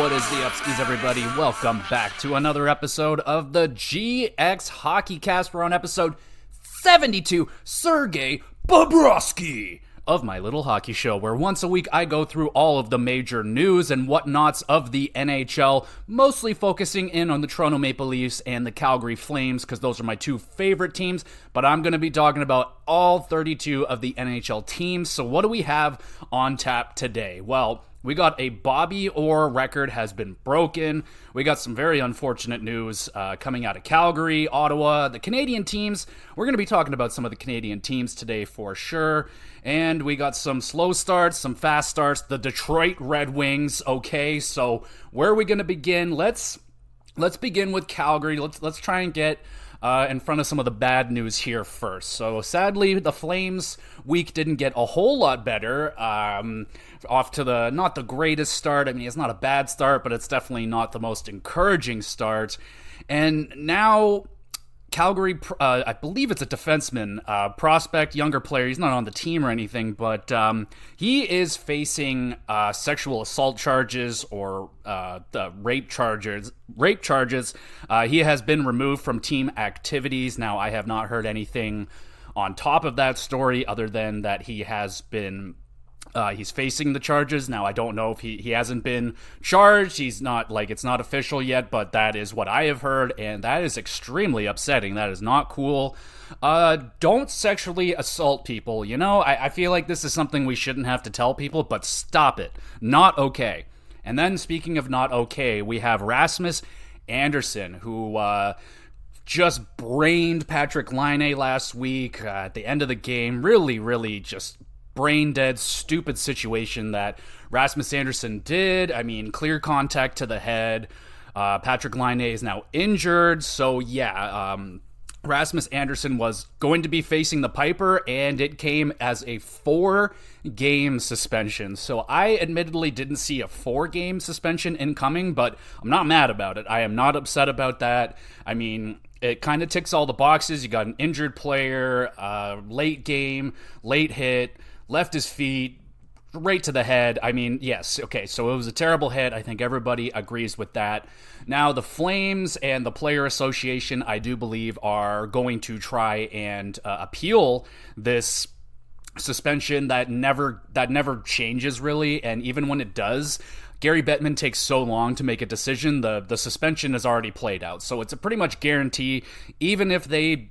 What is the upskis, everybody? Welcome back to another episode of the GXHockeyCast. We're on episode 72, Sergei Bobrovsky of My Little Hockey Show, where once a week I go through all of the major news and whatnots of the NHL, mostly focusing in on the Toronto Maple Leafs and the Calgary Flames, because those are my two favorite teams, but I'm going to be talking about all 32 of the NHL teams. So what do we have on tap today? Well, we got a Bobby Orr record has been broken. We got some very unfortunate news coming out of Calgary, Ottawa, the Canadian teams. We're going to be talking about some of the Canadian teams today for sure. And we got some slow starts, some fast starts. The Detroit Red Wings. Okay, so where are we going to begin? Let's begin with Calgary. Let's try and get in front of some of the bad news here first. So sadly, the Flames week didn't get a whole lot better. Off to not the greatest start. I mean, it's not a bad start, but it's definitely not the most encouraging start. And now Calgary, I believe it's a defenseman, prospect, younger player. He's not on the team or anything, but he is facing sexual assault charges or rape charges. He has been removed from team activities. Now, I have not heard anything on top of that story other than that he has been he's facing the charges. Now, I don't know if he hasn't been charged. He's not, it's not official yet, but that is what I have heard, and that is extremely upsetting. That is not cool. Don't sexually assault people. You know, I feel like this is something we shouldn't have to tell people, but stop it. Not okay. And then, speaking of not okay, we have Rasmus Andersson, who just brained Patrik Laine last week at the end of the game. Really just brain dead, stupid situation that Rasmus Andersson did. I mean, clear contact to the head. Patrik Laine is now injured. So yeah, Rasmus Andersson was going to be facing the Piper, and it came as a 4-game suspension. So I admittedly didn't see a 4-game suspension incoming, but I'm not mad about it. I am not upset about that. I mean, it kind of ticks all the boxes. You got an injured player, late game, late hit, left his feet, right to the head. I mean, yes, okay, so it was a terrible hit. I think everybody agrees with that. Now, the Flames and the Player Association, I do believe, are going to try and appeal this suspension that never changes, really, and even when it does, Gary Bettman takes so long to make a decision, the suspension is already played out. So it's a pretty much guarantee, even if they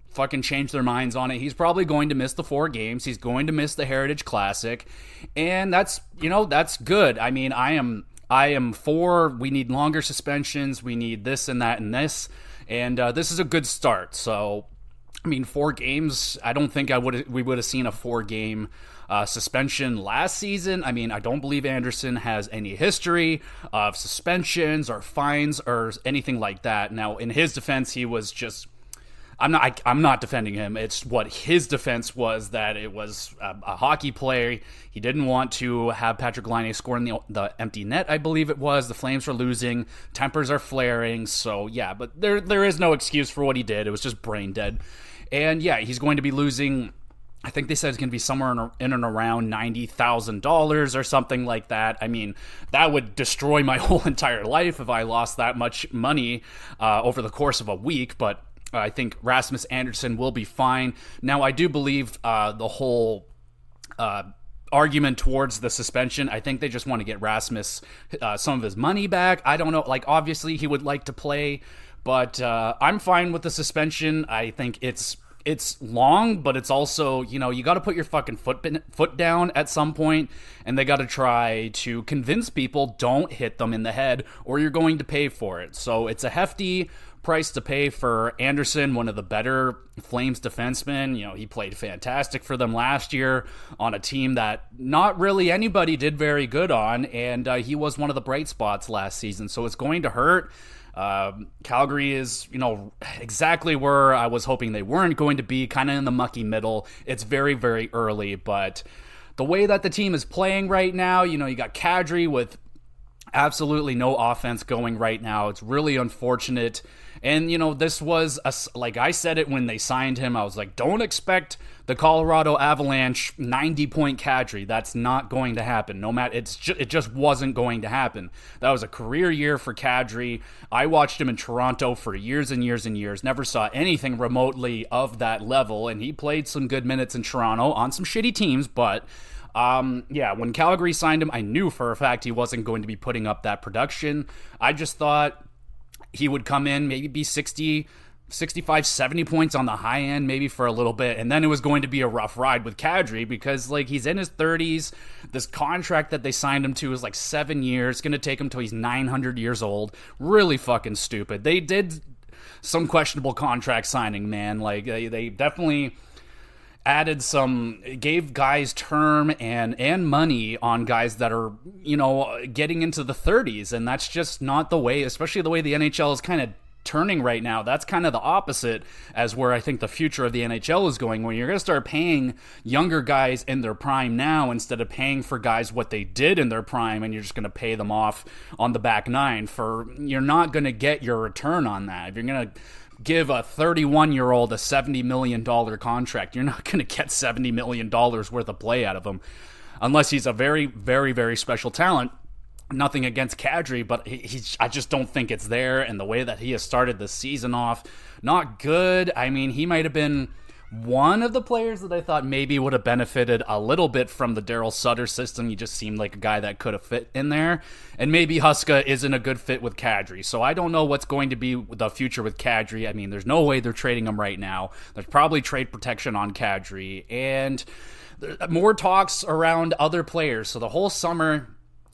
fucking change their minds on it, he's probably going to miss the 4 games. He's going to miss the Heritage Classic, and that's good. I mean, I am for, we need longer suspensions, we need this and that and this, and this is a good start. So, I mean, 4 games, I don't think we would have seen a 4-game suspension last season. I mean, I don't believe Anderson has any history of suspensions or fines or anything like that. Now, in his defense, he was just, I'm not defending him. It's what his defense was, that it was a hockey play. He didn't want to have Patrik Laine score in the empty net, I believe it was. The Flames were losing. Tempers are flaring. So, yeah, but there is no excuse for what he did. It was just brain dead. And, yeah, he's going to be losing, I think they said it's going to be somewhere in and around $90,000 or something like that. I mean, that would destroy my whole entire life if I lost that much money over the course of a week, but I think Rasmus Andersson will be fine. Now, I do believe the whole argument towards the suspension, I think they just want to get Rasmus some of his money back. I don't know. Obviously, he would like to play, but I'm fine with the suspension. I think it's long, but it's also, you got to put your fucking foot down at some point, and they got to try to convince people don't hit them in the head or you're going to pay for it. So it's a hefty price to pay for Andersson, one of the better Flames defensemen. He played fantastic for them last year on a team that not really anybody did very good on, and he was one of the bright spots last season. So it's going to hurt. Calgary is, exactly where I was hoping they weren't going to be, kind of in the mucky middle. It's very, very early, but the way that the team is playing right now, you got Kadri with absolutely no offense going right now. It's really unfortunate. And, this was, like I said it when they signed him, I was like, don't expect the Colorado Avalanche 90-point Kadri. That's not going to happen. No matter, it just wasn't going to happen. That was a career year for Kadri. I watched him in Toronto for years and years and years. Never saw anything remotely of that level, and he played some good minutes in Toronto on some shitty teams, but when Calgary signed him, I knew for a fact he wasn't going to be putting up that production. I just thought he would come in, maybe be 60, 65, 70 points on the high end, maybe for a little bit, and then it was going to be a rough ride with Kadri because, he's in his 30s. This contract that they signed him to is 7 years. It's going to take him till he's 900 years old. Really fucking stupid. They did some questionable contract signing, man. They definitely gave guys term and money on guys that are, getting into the 30s, and that's just not the way, especially the way the NHL is kind of turning right now. That's kind of the opposite as where I think the future of the NHL is going, when you're going to start paying younger guys in their prime now instead of paying for guys what they did in their prime, and you're just going to pay them off on the back nine. You're not going to get your return on that. If you're going to give a 31-year-old a $70 million contract, you're not going to get $70 million worth of play out of him unless he's a very, very, very special talent. Nothing against Kadri, but I just don't think it's there, and the way that he has started the season off, not good. I mean, he might have been one of the players that I thought maybe would have benefited a little bit from the Daryl Sutter system. He just seemed like a guy that could have fit in there, and maybe Huska isn't a good fit with Kadri, so I don't know what's going to be the future with Kadri. I mean, there's no way they're trading him right now. There's probably trade protection on Kadri, and more talks around other players. So the whole summer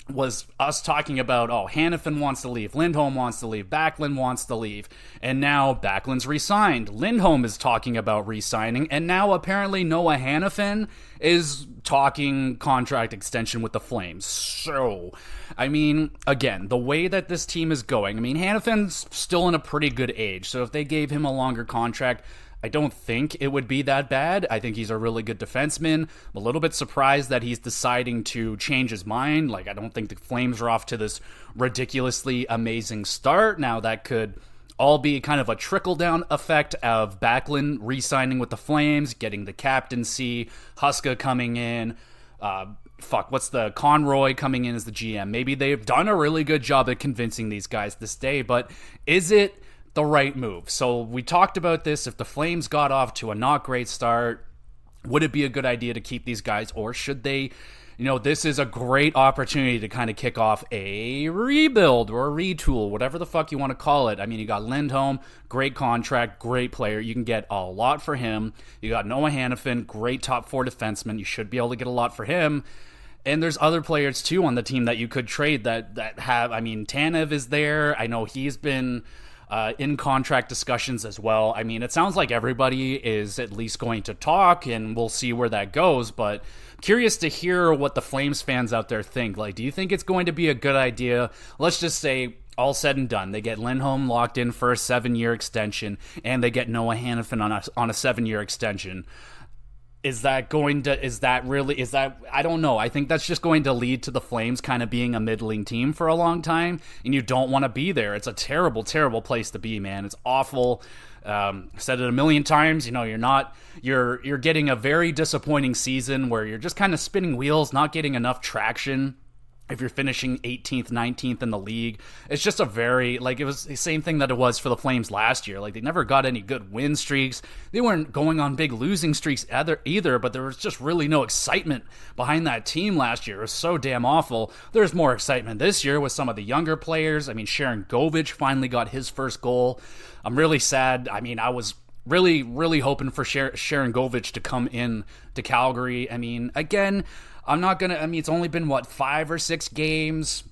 was us talking about, Hanifin wants to leave, Lindholm wants to leave, Backlund wants to leave, and now Backlund's re-signed. Lindholm is talking about re-signing, and now apparently Noah Hanifin is talking contract extension with the Flames. So, I mean, again, the way that this team is going, Hanifin's still in a pretty good age, so if they gave him a longer contract, I don't think it would be that bad. I think he's a really good defenseman. I'm a little bit surprised that he's deciding to change his mind. I don't think the Flames are off to this ridiculously amazing start. Now, that could all be kind of a trickle-down effect of Backlund re-signing with the Flames, getting the captaincy, Huska coming in, Conroy coming in as the GM. Maybe they've done a really good job at convincing these guys to stay, but is it the right move? So we talked about this. If the Flames got off to a not great start, would it be a good idea to keep these guys, or should they, this is a great opportunity to kind of kick off a rebuild or a retool, whatever the fuck you want to call it. You got Lindholm, great contract, great player. You can get a lot for him. You got Noah Hanifin, great top four defenseman. You should be able to get a lot for him. And there's other players too on the team that you could trade that have, Tanev is there. I know he's been in contract discussions as well. It sounds like everybody is at least going to talk, and we'll see where that goes, but curious to hear what the Flames fans out there think. Do you think it's going to be a good idea? Let's just say, all said and done, they get Lindholm locked in for a 7-year extension, and they get Noah Hanifin on a 7-year extension. I don't know. I think that's just going to lead to the Flames kind of being a middling team for a long time, and you don't want to be there. It's a terrible, terrible place to be, man. It's awful. Said it a million times, you're getting a very disappointing season where you're just kind of spinning wheels, not getting enough traction. If you're finishing 18th, 19th in the league, it's just a very, it was the same thing that it was for the Flames last year. They never got any good win streaks. They weren't going on big losing streaks either, but there was just really no excitement behind that team last year. It was so damn awful. There's more excitement this year with some of the younger players. Sharon Govich finally got his first goal. I'm really sad. I was really, really hoping for Sharon Govich to come in to Calgary. Again, I'm not going to, it's only been, 5 or 6 games.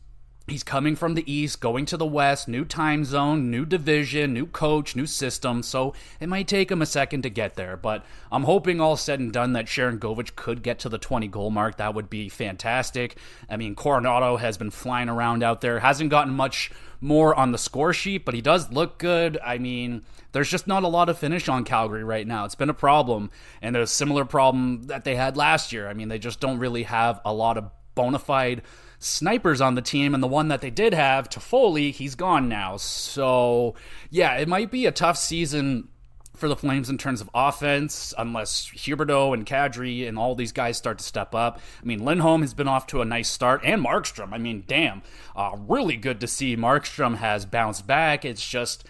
He's coming from the East, going to the West, new time zone, new division, new coach, new system, so it might take him a second to get there, but I'm hoping all said and done that Sharon Govich could get to the 20-goal mark. That would be fantastic. Coronado has been flying around out there, hasn't gotten much more on the score sheet, but he does look good. There's just not a lot of finish on Calgary right now. It's been a problem, and there's a similar problem that they had last year. They just don't really have a lot of bona fide snipers on the team, and the one that they did have, Toffoli, he's gone now. So, yeah, it might be a tough season for the Flames in terms of offense, unless Huberdeau and Kadri and all these guys start to step up. I mean, Lindholm has been off to a nice start, and Markstrom. I mean, damn, really good to see Markstrom has bounced back. It's just,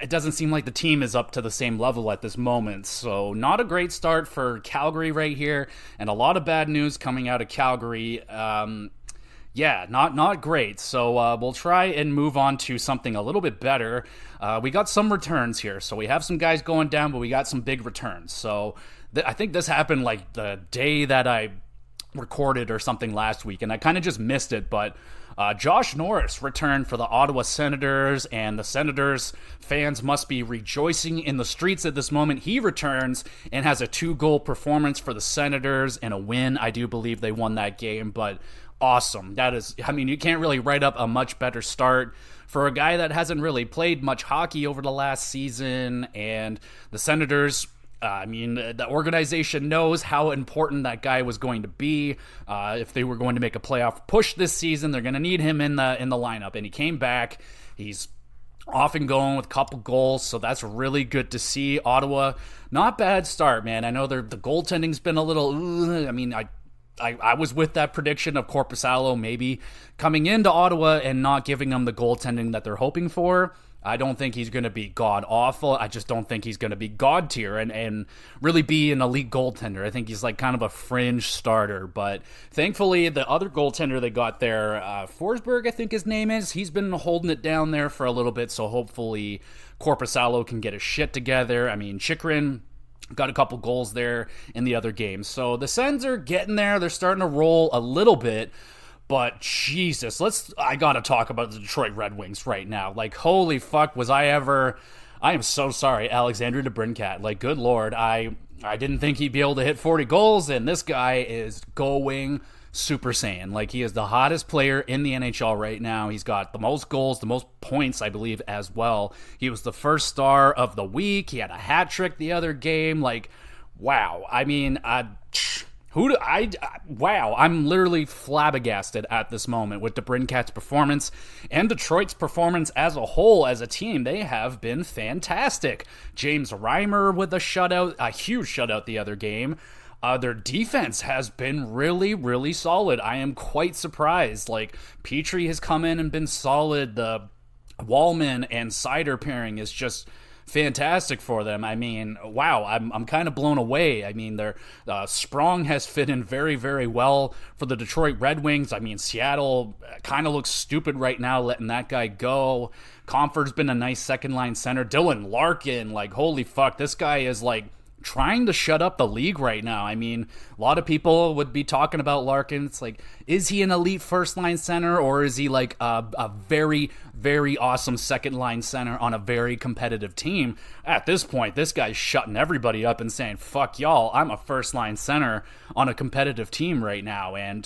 it doesn't seem like the team is up to the same level at this moment. So not a great start for Calgary right here, and a lot of bad news coming out of Calgary. Yeah, not great. So we'll try and move on to something a little bit better. We got some returns here. So we have some guys going down, but we got some big returns. So I think this happened like the day that I recorded or something last week, and I kind of just missed it. But Josh Norris returned for the Ottawa Senators, and the Senators fans must be rejoicing in the streets at this moment. He returns and has a 2-goal performance for the Senators and a win. I do believe they won that game, but awesome. That is, I mean, you can't really write up a much better start for a guy that hasn't really played much hockey over the last season. And the Senators, I mean, the organization knows how important that guy was going to be. If they were going to make a playoff push this season, they're going to need him in the lineup. And he came back. He's off and going with a couple goals, so that's really good to see. Ottawa, not bad start, man. I know the goaltending's been a little, I mean, I was with that prediction of Korpisalo maybe coming into Ottawa and not giving them the goaltending that they're hoping for. I don't think he's going to be god-awful. I just don't think he's going to be god-tier and really be an elite goaltender. I think he's like kind of a fringe starter. But thankfully, the other goaltender they got there, Forsberg, I think his name is, he's been holding it down there for a little bit. So hopefully Korpisalo can get his shit together. I mean, Chychrun got a couple goals there in the other games. So the Sens are getting there. They're starting to roll a little bit. But Jesus, I gotta talk about the Detroit Red Wings right now. Like, holy fuck, I am so sorry, Alexander DeBrincat. Like, good Lord, I didn't think he'd be able to hit 40 goals, and this guy is going Super Saiyan. Like, he is the hottest player in the NHL right now. He's got the most goals, the most points, I believe, as well. He was the first star of the week. He had a hat trick the other game. Like, wow. I mean, wow, I'm literally flabbergasted at this moment with DeBrincat's performance and Detroit's performance as a whole as a team. They have been fantastic. James Reimer with a shutout, a huge shutout the other game. Their defense has been really, really solid. I am quite surprised. Like, Petrie has come in and been solid. The Wallman and Seider pairing is just fantastic for them. I mean, wow, I'm kind of blown away. I mean, their Sprong has fit in very, very well for the Detroit Red Wings. I mean, Seattle kind of looks stupid right now letting that guy go. Comfort's been a nice second-line center. Dylan Larkin, like, holy fuck, this guy is, like, trying to shut up the league right now. I mean, a lot of people would be talking about Larkin. It's like, is he an elite first-line center, or is he like a very, very awesome second-line center on a very competitive team? At this point, this guy's shutting everybody up and saying, fuck y'all, I'm a first-line center on a competitive team right now, and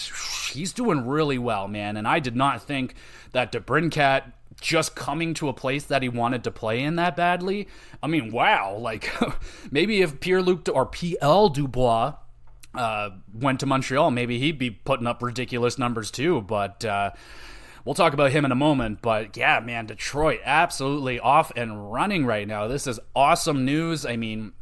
he's doing really well, man. And I did not think that DeBrincat just coming to a place that he wanted to play in that badly. I mean, wow, like, maybe if Pierre-Luc or P.L. Dubois went to Montreal, maybe he'd be putting up ridiculous numbers too, but we'll talk about him in a moment. But yeah, man, Detroit absolutely off and running right now. This is awesome news. I mean,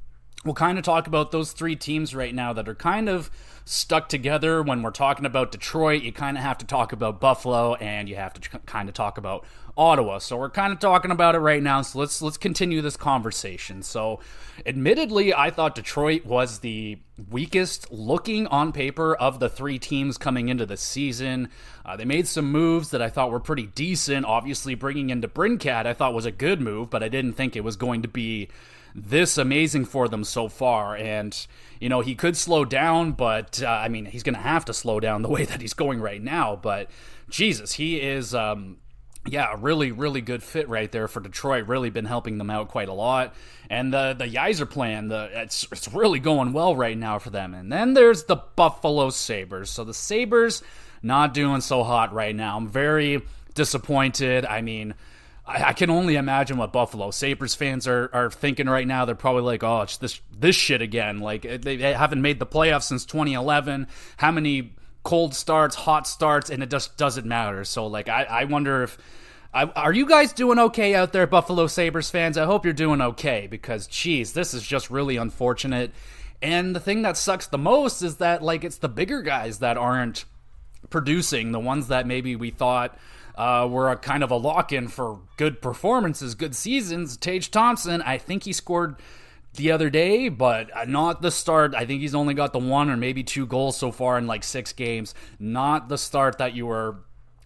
we'll kind of talk about those three teams right now that are kind of stuck together. When we're talking about Detroit, you kind of have to talk about Buffalo, and you have to kind of talk about Ottawa. So we're kind of talking about it right now, so let's continue this conversation. So admittedly, I thought Detroit was the weakest looking on paper of the three teams coming into the season. They made some moves that I thought were pretty decent. Obviously, bringing in DeBrincat I thought was a good move, but I didn't think it was going to be this amazing for them so far. And, you know, he could slow down, but I mean, he's going to have to slow down the way that he's going right now. But Jesus, he is a really, really good fit right there for Detroit. Really been helping them out quite a lot. And the Yzer plan, it's really going well right now for them. And then there's the Buffalo Sabres. So the Sabres not doing so hot right now. I'm very disappointed. I mean, I can only imagine what Buffalo Sabres fans are thinking right now. They're probably like, oh, it's this shit again. Like, they haven't made the playoffs since 2011. How many cold starts, hot starts, and it just doesn't matter. So, like, I wonder if... are you guys doing okay out there, Buffalo Sabres fans? I hope you're doing okay, because, geez, this is just really unfortunate. And the thing that sucks the most is that, like, it's the bigger guys that aren't producing, the ones that maybe we thought were a kind of a lock-in for good performances, good seasons. Tage Thompson, I think he scored the other day, but not the start. I think he's only got the 1 or maybe 2 goals so far in like 6 games. Not the start that you were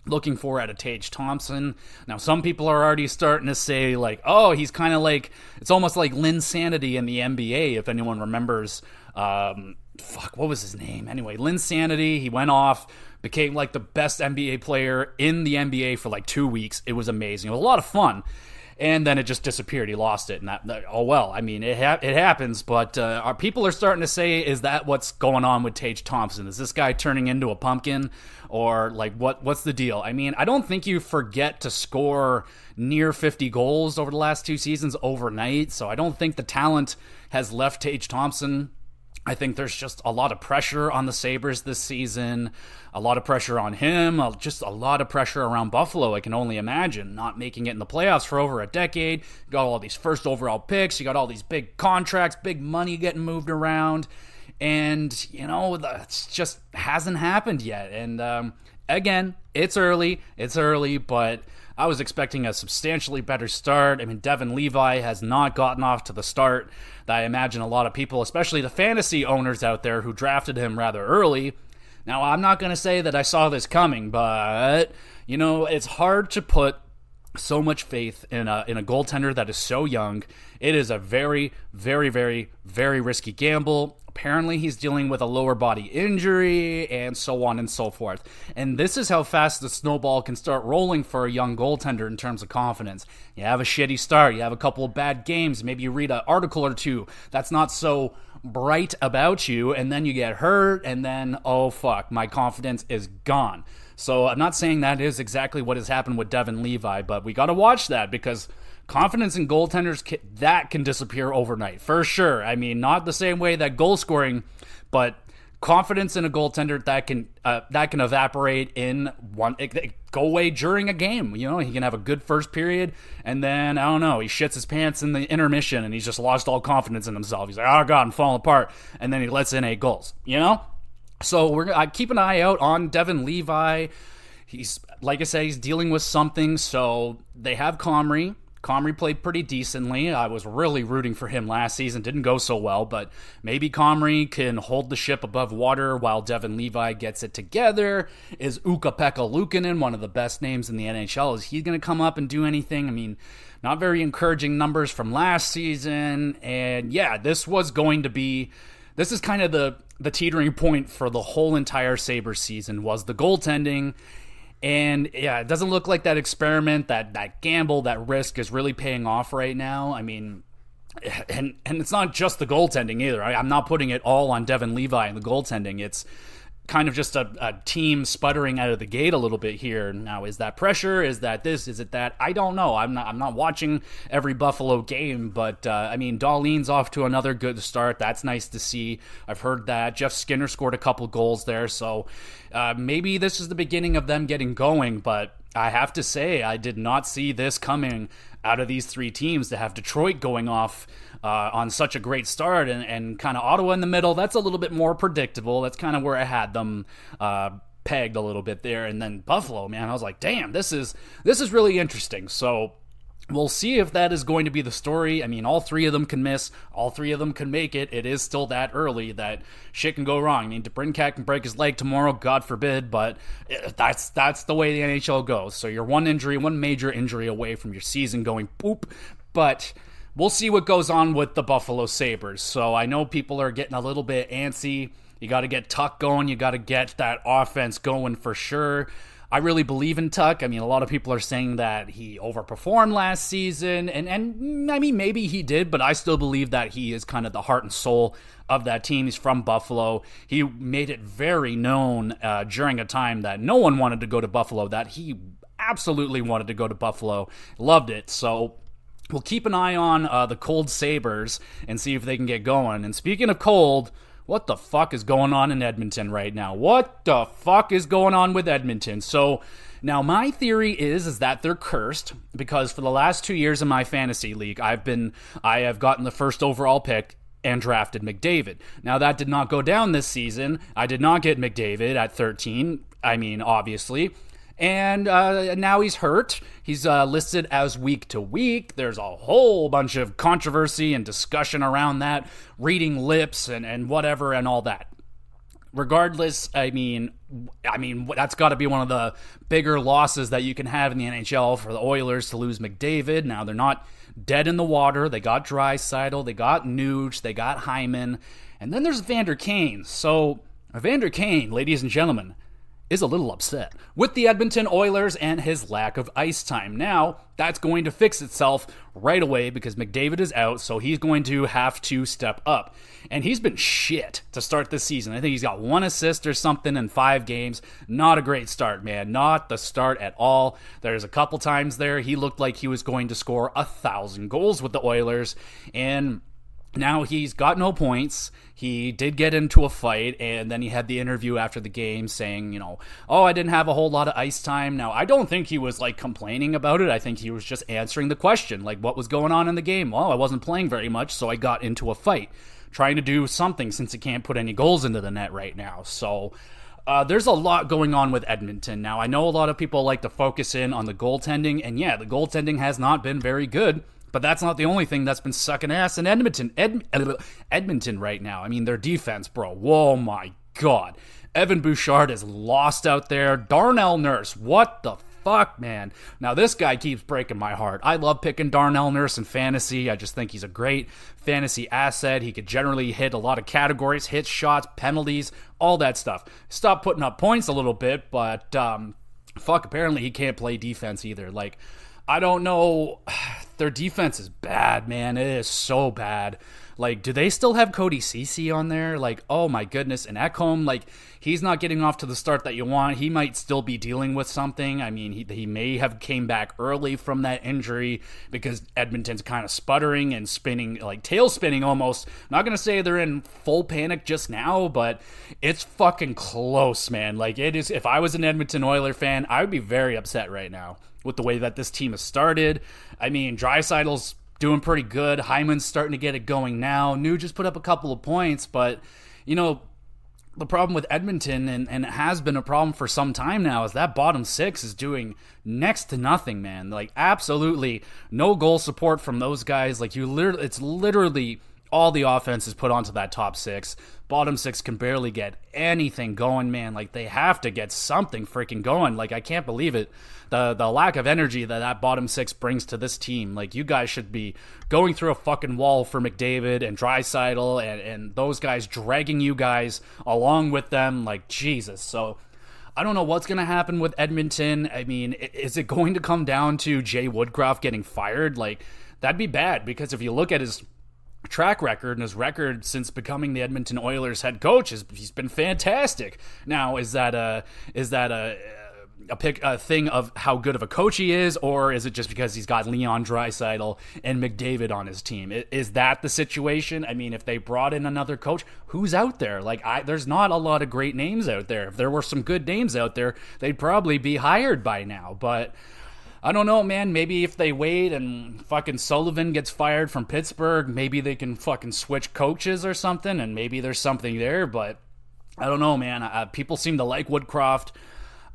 looking for out of Tage Thompson. Now, some people are already starting to say, like, oh, he's kind of like, it's almost like Linsanity in the NBA, if anyone remembers. What was his name? Anyway, Linsanity, he went off, became like the best NBA player in the NBA for like 2 weeks. It was amazing. It was a lot of fun. And then it just disappeared. He lost it. And oh well, I mean, it happens. But our people are starting to say, is that what's going on with Tage Thompson? Is this guy turning into a pumpkin? Or like, what's the deal? I mean, I don't think you forget to score near 50 goals over the last 2 seasons overnight. So I don't think the talent has left Tage Thompson. I think there's just a lot of pressure on the Sabres this season, a lot of pressure on him, just a lot of pressure around Buffalo, I can only imagine, not making it in the playoffs for over a decade. You got all these first overall picks, you got all these big contracts, big money getting moved around, and, you know, that just hasn't happened yet. And again, it's early, but I was expecting a substantially better start. I mean, Devin Levi has not gotten off to the start that I imagine a lot of people, especially the fantasy owners out there who drafted him rather early. Now, I'm not going to say that I saw this coming, but, you know, it's hard to put so much faith in a goaltender that is so young. It is a very, very, very, very risky gamble. Apparently, he's dealing with a lower body injury and so on and so forth. And this is how fast the snowball can start rolling for a young goaltender in terms of confidence. You have a shitty start. You have a couple of bad games. Maybe you read an article or two that's not so bright about you, and then you get hurt, and then, oh, fuck, my confidence is gone. So I'm not saying that is exactly what has happened with Devin Levi, but we got to watch that, because confidence in goaltenders, that can disappear overnight, for sure. I mean, not the same way that goal scoring, but confidence in a goaltender that can evaporate in go away during a game. You know, he can have a good first period, and then, I don't know, he shits his pants in the intermission, and he's just lost all confidence in himself. He's like, oh, God, I'm falling apart, and then he lets in 8 goals, you know? So we're keep an eye out on Devin Levi. He's, like I said, he's dealing with something, so they have Comrie. Comrie played pretty decently. I was really rooting for him last season. Didn't go so well, but maybe Comrie can hold the ship above water while Devin Levi gets it together. Is Ukko-Pekka Luukkonen one of the best names in the NHL? Is he going to come up and do anything? I mean, not very encouraging numbers from last season. And yeah, this is kind of the teetering point for the whole entire Sabres season, was the goaltending. And yeah, it doesn't look like that experiment, that gamble, that risk is really paying off right now. I mean, and it's not just the goaltending either. I'm not putting it all on Devin Levi and the goaltending. It's kind of just a team sputtering out of the gate a little bit here. Now, is that pressure? Is that this? Is it that? I don't know. I'm not watching every Buffalo game, but I mean, Dahlin's off to another good start. That's nice to see. I've heard that. Jeff Skinner scored a couple goals there, so maybe this is the beginning of them getting going, but I have to say, I did not see this coming out of these 3 teams, to have Detroit going off on such a great start, and kind of Ottawa in the middle. That's a little bit more predictable. That's kind of where I had them pegged a little bit there. And then Buffalo, man, I was like, damn, this is really interesting. So we'll see if that is going to be the story. I mean, all 3 of them can miss. All 3 of them can make it. It is still that early that shit can go wrong. I mean, DeBrincat can break his leg tomorrow, God forbid, but that's the way the NHL goes. So you're one major injury away from your season going boop. But we'll see what goes on with the Buffalo Sabres. So I know people are getting a little bit antsy. You got to get Tuch going. You got to get that offense going for sure. I really believe in Tuch. I mean, a lot of people are saying that he overperformed last season, and I mean, maybe he did, but I still believe that he is kind of the heart and soul of that team. He's from Buffalo. He made it very known during a time that no one wanted to go to Buffalo, that he absolutely wanted to go to Buffalo. Loved it. So we'll keep an eye on the Cold Sabres and see if they can get going. And speaking of cold, what the fuck is going on in Edmonton right now? What the fuck is going on with Edmonton? So now my theory is that they're cursed because for the last 2 years in my fantasy league, I have gotten the first overall pick and drafted McDavid. Now that did not go down this season. I did not get McDavid at 13. I mean, obviously. And now he's hurt. He's listed as week to week. There's a whole bunch of controversy and discussion around that, reading lips and whatever and all that. Regardless, I mean, that's got to be one of the bigger losses that you can have in the NHL for the Oilers to lose McDavid. Now, they're not dead in the water. They got Draisaitl, they got Nuge, they got Hyman, and then there's Evander Kane. So, Evander Kane, ladies and gentlemen, is a little upset with the Edmonton Oilers and his lack of ice time. Now, that's going to fix itself right away because McDavid is out, so he's going to have to step up. And he's been shit to start this season. I think he's got 1 assist or something in 5 games. Not a great start, man. Not the start at all. There's a couple times there he looked like he was going to score 1,000 goals with the Oilers, and now he's got no points. He did get into a fight, and then he had the interview after the game saying, oh, I didn't have a whole lot of ice time. Now, I don't think he was, complaining about it. I think he was just answering the question, what was going on in the game? Well, I wasn't playing very much, so I got into a fight, trying to do something since he can't put any goals into the net right now. So there's a lot going on with Edmonton. Now, I know a lot of people like to focus in on the goaltending, and yeah, the goaltending has not been very good. But that's not the only thing that's been sucking ass in Edmonton right now. I mean, their defense, bro. Whoa, my God. Evan Bouchard is lost out there. Darnell Nurse, what the fuck, man? Now, this guy keeps breaking my heart. I love picking Darnell Nurse in fantasy. I just think he's a great fantasy asset. He could generally hit a lot of categories, hits, shots, penalties, all that stuff. Stop putting up points a little bit, but apparently he can't play defense either. I don't know. Their defense is bad, man. It is so bad. Do they still have Cody Ceci on there? Oh my goodness. And Ekholm, he's not getting off to the start that you want. He might still be dealing with something. I mean, he may have came back early from that injury because Edmonton's kind of sputtering and spinning, tail spinning almost. I'm not going to say they're in full panic just now, but it's fucking close, man. It is. If I was an Edmonton Oiler fan, I would be very upset right now with the way that this team has started. I mean, Draisaitl's doing pretty good. Hyman's starting to get it going now. Nuge just put up a couple of points, but, the problem with Edmonton, and it has been a problem for some time now, is that bottom 6 is doing next to nothing, man. Absolutely no goal support from those guys. It's literally all the offense is put onto that top 6. Bottom 6 can barely get anything going, man. They have to get something freaking going. I can't believe it. The lack of energy that bottom 6 brings to this team. You guys should be going through a fucking wall for McDavid and Draisaitl and those guys dragging you guys along with them. Jesus. So I don't know what's going to happen with Edmonton. I mean, is it going to come down to Jay Woodcroft getting fired? That'd be bad because if you look at his track record and his record since becoming the Edmonton Oilers head coach, he's been fantastic. Now, is that a thing of how good of a coach he is, or is it just because he's got Leon Draisaitl and McDavid on his team? Is that the situation? I mean, if they brought in another coach, who's out there? There's not a lot of great names out there. If there were some good names out there, they'd probably be hired by now, but I don't know, man. Maybe if they wait and fucking Sullivan gets fired from Pittsburgh, maybe they can fucking switch coaches or something, and maybe there's something there, but I don't know, man. People seem to like Woodcroft.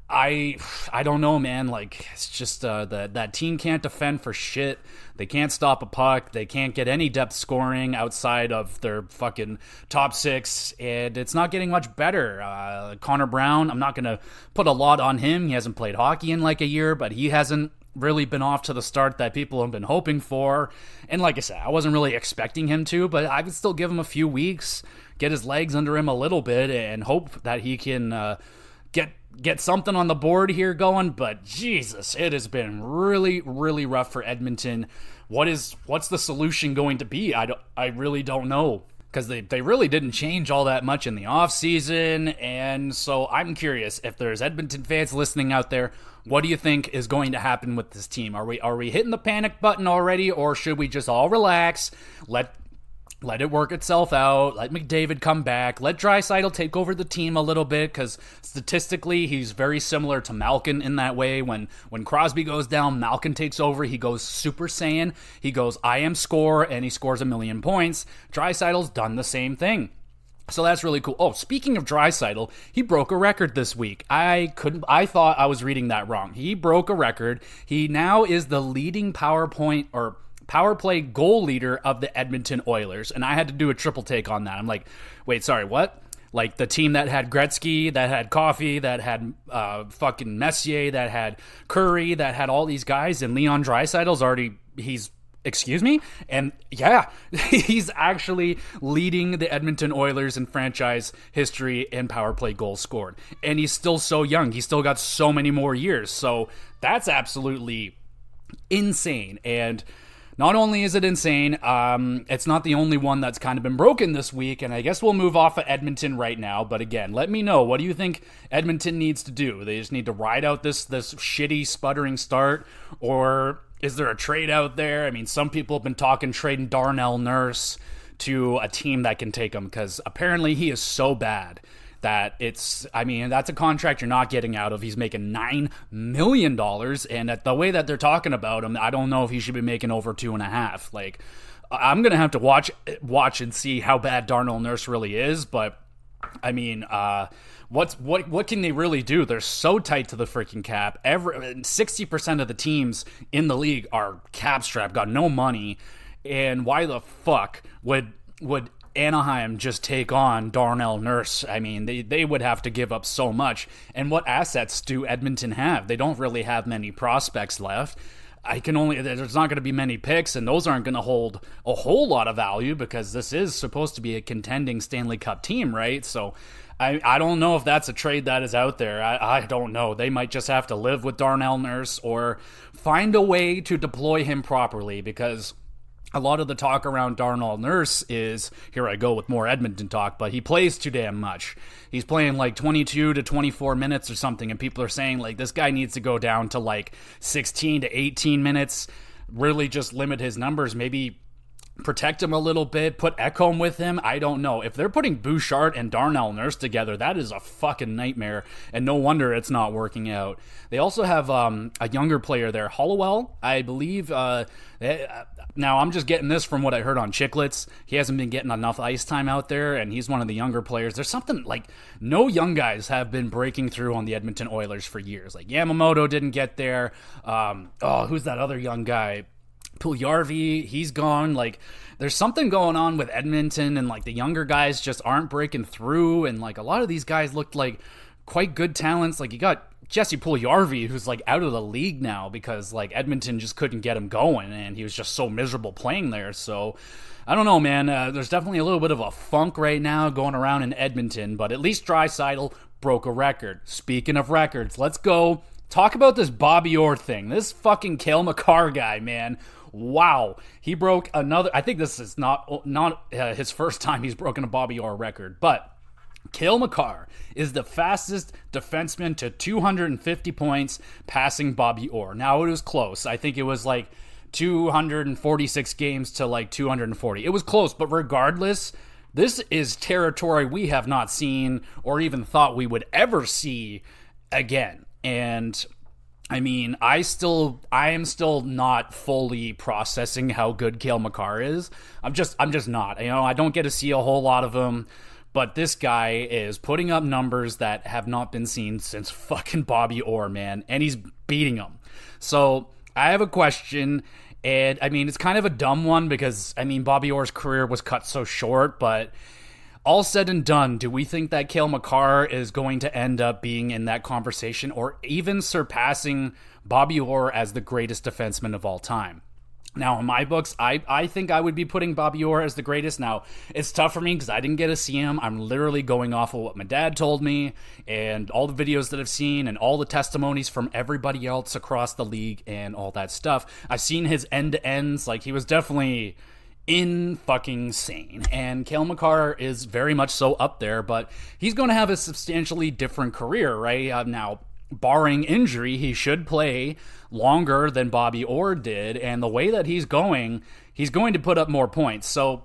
I don't know, man. It's just that team can't defend for shit. They can't stop a puck. They can't get any depth scoring outside of their fucking top 6, and it's not getting much better. Connor Brown, I'm not going to put a lot on him. He hasn't played hockey in a year, but he hasn't really been off to the start that people have been hoping for. And like I said, I wasn't really expecting him to, but I could still give him a few weeks, get his legs under him a little bit, and hope that he can get something on the board here going. But Jesus, it has been really, really rough for Edmonton. What's the solution going to be? I really don't know, because they really didn't change all that much in the offseason. And so I'm curious if there's Edmonton fans listening out there. What do you think is going to happen with this team? Are we hitting the panic button already, or should we just all relax, let let it work itself out. Let McDavid come back. Let Draisaitl take over the team a little bit, because statistically, he's very similar to Malkin in that way. When Crosby goes down, Malkin takes over. He goes Super Saiyan. He goes, I am score, and he scores 1,000,000 points. Draisaitl's done the same thing. So that's really cool. Oh, speaking of Draisaitl, he broke a record this week. I thought I was reading that wrong. He broke a record. He now is the leading power play goal leader of the Edmonton Oilers. And I had to do a triple take on that. I'm like, wait, sorry, what? Like the team that had Gretzky, that had Coffey, that had fucking Messier, that had Curry, that had all these guys, and Leon Draisaitl's excuse me? And yeah, he's actually leading the Edmonton Oilers in franchise history in power play goals scored. And he's still so young. He's still got so many more years. So that's absolutely insane. And not only is it insane, it's not the only one that's kind of been broken this week, and I guess we'll move off of Edmonton right now. But again, let me know, what do you think Edmonton needs to do? They just need to ride out this shitty, sputtering start, or is there a trade out there? I mean, some people have been talking trading Darnell Nurse to a team that can take him, because apparently he is so bad that that's a contract you're not getting out of. He's making $9 million, and at the way that they're talking about him, I don't know if he should be making over 2.5. Like, I'm gonna have to watch and see how bad Darnell Nurse really is. But I mean, what can they really do? They're so tight to the freaking cap. 60% of the teams in the league are cap strapped, got no money, and why the fuck would Anaheim just take on Darnell Nurse? I mean, they would have to give up so much. And what assets do Edmonton have? They don't really have many prospects left. There's not going to be many picks, and those aren't going to hold a whole lot of value, because this is supposed to be a contending Stanley Cup team, right? So I don't know if that's a trade that is out there. I don't know. They might just have to live with Darnell Nurse or find a way to deploy him properly, because a lot of the talk around Darnell Nurse is, here I go with more Edmonton talk, but he plays too damn much. He's playing like 22 to 24 minutes or something, and people are saying like this guy needs to go down to like 16 to 18 minutes, really just limit his numbers, maybe protect him a little bit, put Ekholm with him. I don't know. If they're putting Bouchard and Darnell Nurse together, that is a fucking nightmare, and no wonder it's not working out. They also have a younger player there, Hollowell, I believe. Now, I'm just getting this from what I heard on Chicklets. He hasn't been getting enough ice time out there, and he's one of the younger players. There's something like no young guys have been breaking through on the Edmonton Oilers for years. Like Yamamoto didn't get there. Who's that other young guy? Puljujarvi, he's gone. Like, there's something going on with Edmonton, and like the younger guys just aren't breaking through, and like a lot of these guys looked like quite good talents. Like, you got Jesse Puljujarvi, who's like out of the league now because like Edmonton just couldn't get him going, and he was just so miserable playing there. So I don't know, man. There's definitely a little bit of a funk right now going around in Edmonton, but at least Draisaitl broke a record. Speaking of records, let's go talk about this Bobby Orr thing. This fucking Cale Makar guy, man. Wow, he broke another. I think this is not his first time he's broken a Bobby Orr record, but Cale Makar is the fastest defenseman to 250 points, passing Bobby Orr. Now, it was close. I think it was like 246 games to like 240. It was close, but regardless, this is territory we have not seen or even thought we would ever see again. And I mean, I am still not fully processing how good Cale Makar is. I'm just not. You know, I don't get to see a whole lot of him, but this guy is putting up numbers that have not been seen since fucking Bobby Orr, man, and he's beating them. So I have a question, and I mean, it's kind of a dumb one because I mean, Bobby Orr's career was cut so short, but all said and done, do we think that Cale Makar is going to end up being in that conversation or even surpassing Bobby Orr as the greatest defenseman of all time? Now, in my books, I think I would be putting Bobby Orr as the greatest. Now, it's tough for me because I didn't get to see him. I'm literally going off of what my dad told me and all the videos that I've seen and all the testimonies from everybody else across the league and all that stuff. I've seen his end-to-ends. Like, he was definitely in fucking sane, and Cale Makar is very much so up there, but he's going to have a substantially different career, right? Now, barring injury, he should play longer than Bobby Orr did, and the way that he's going to put up more points. So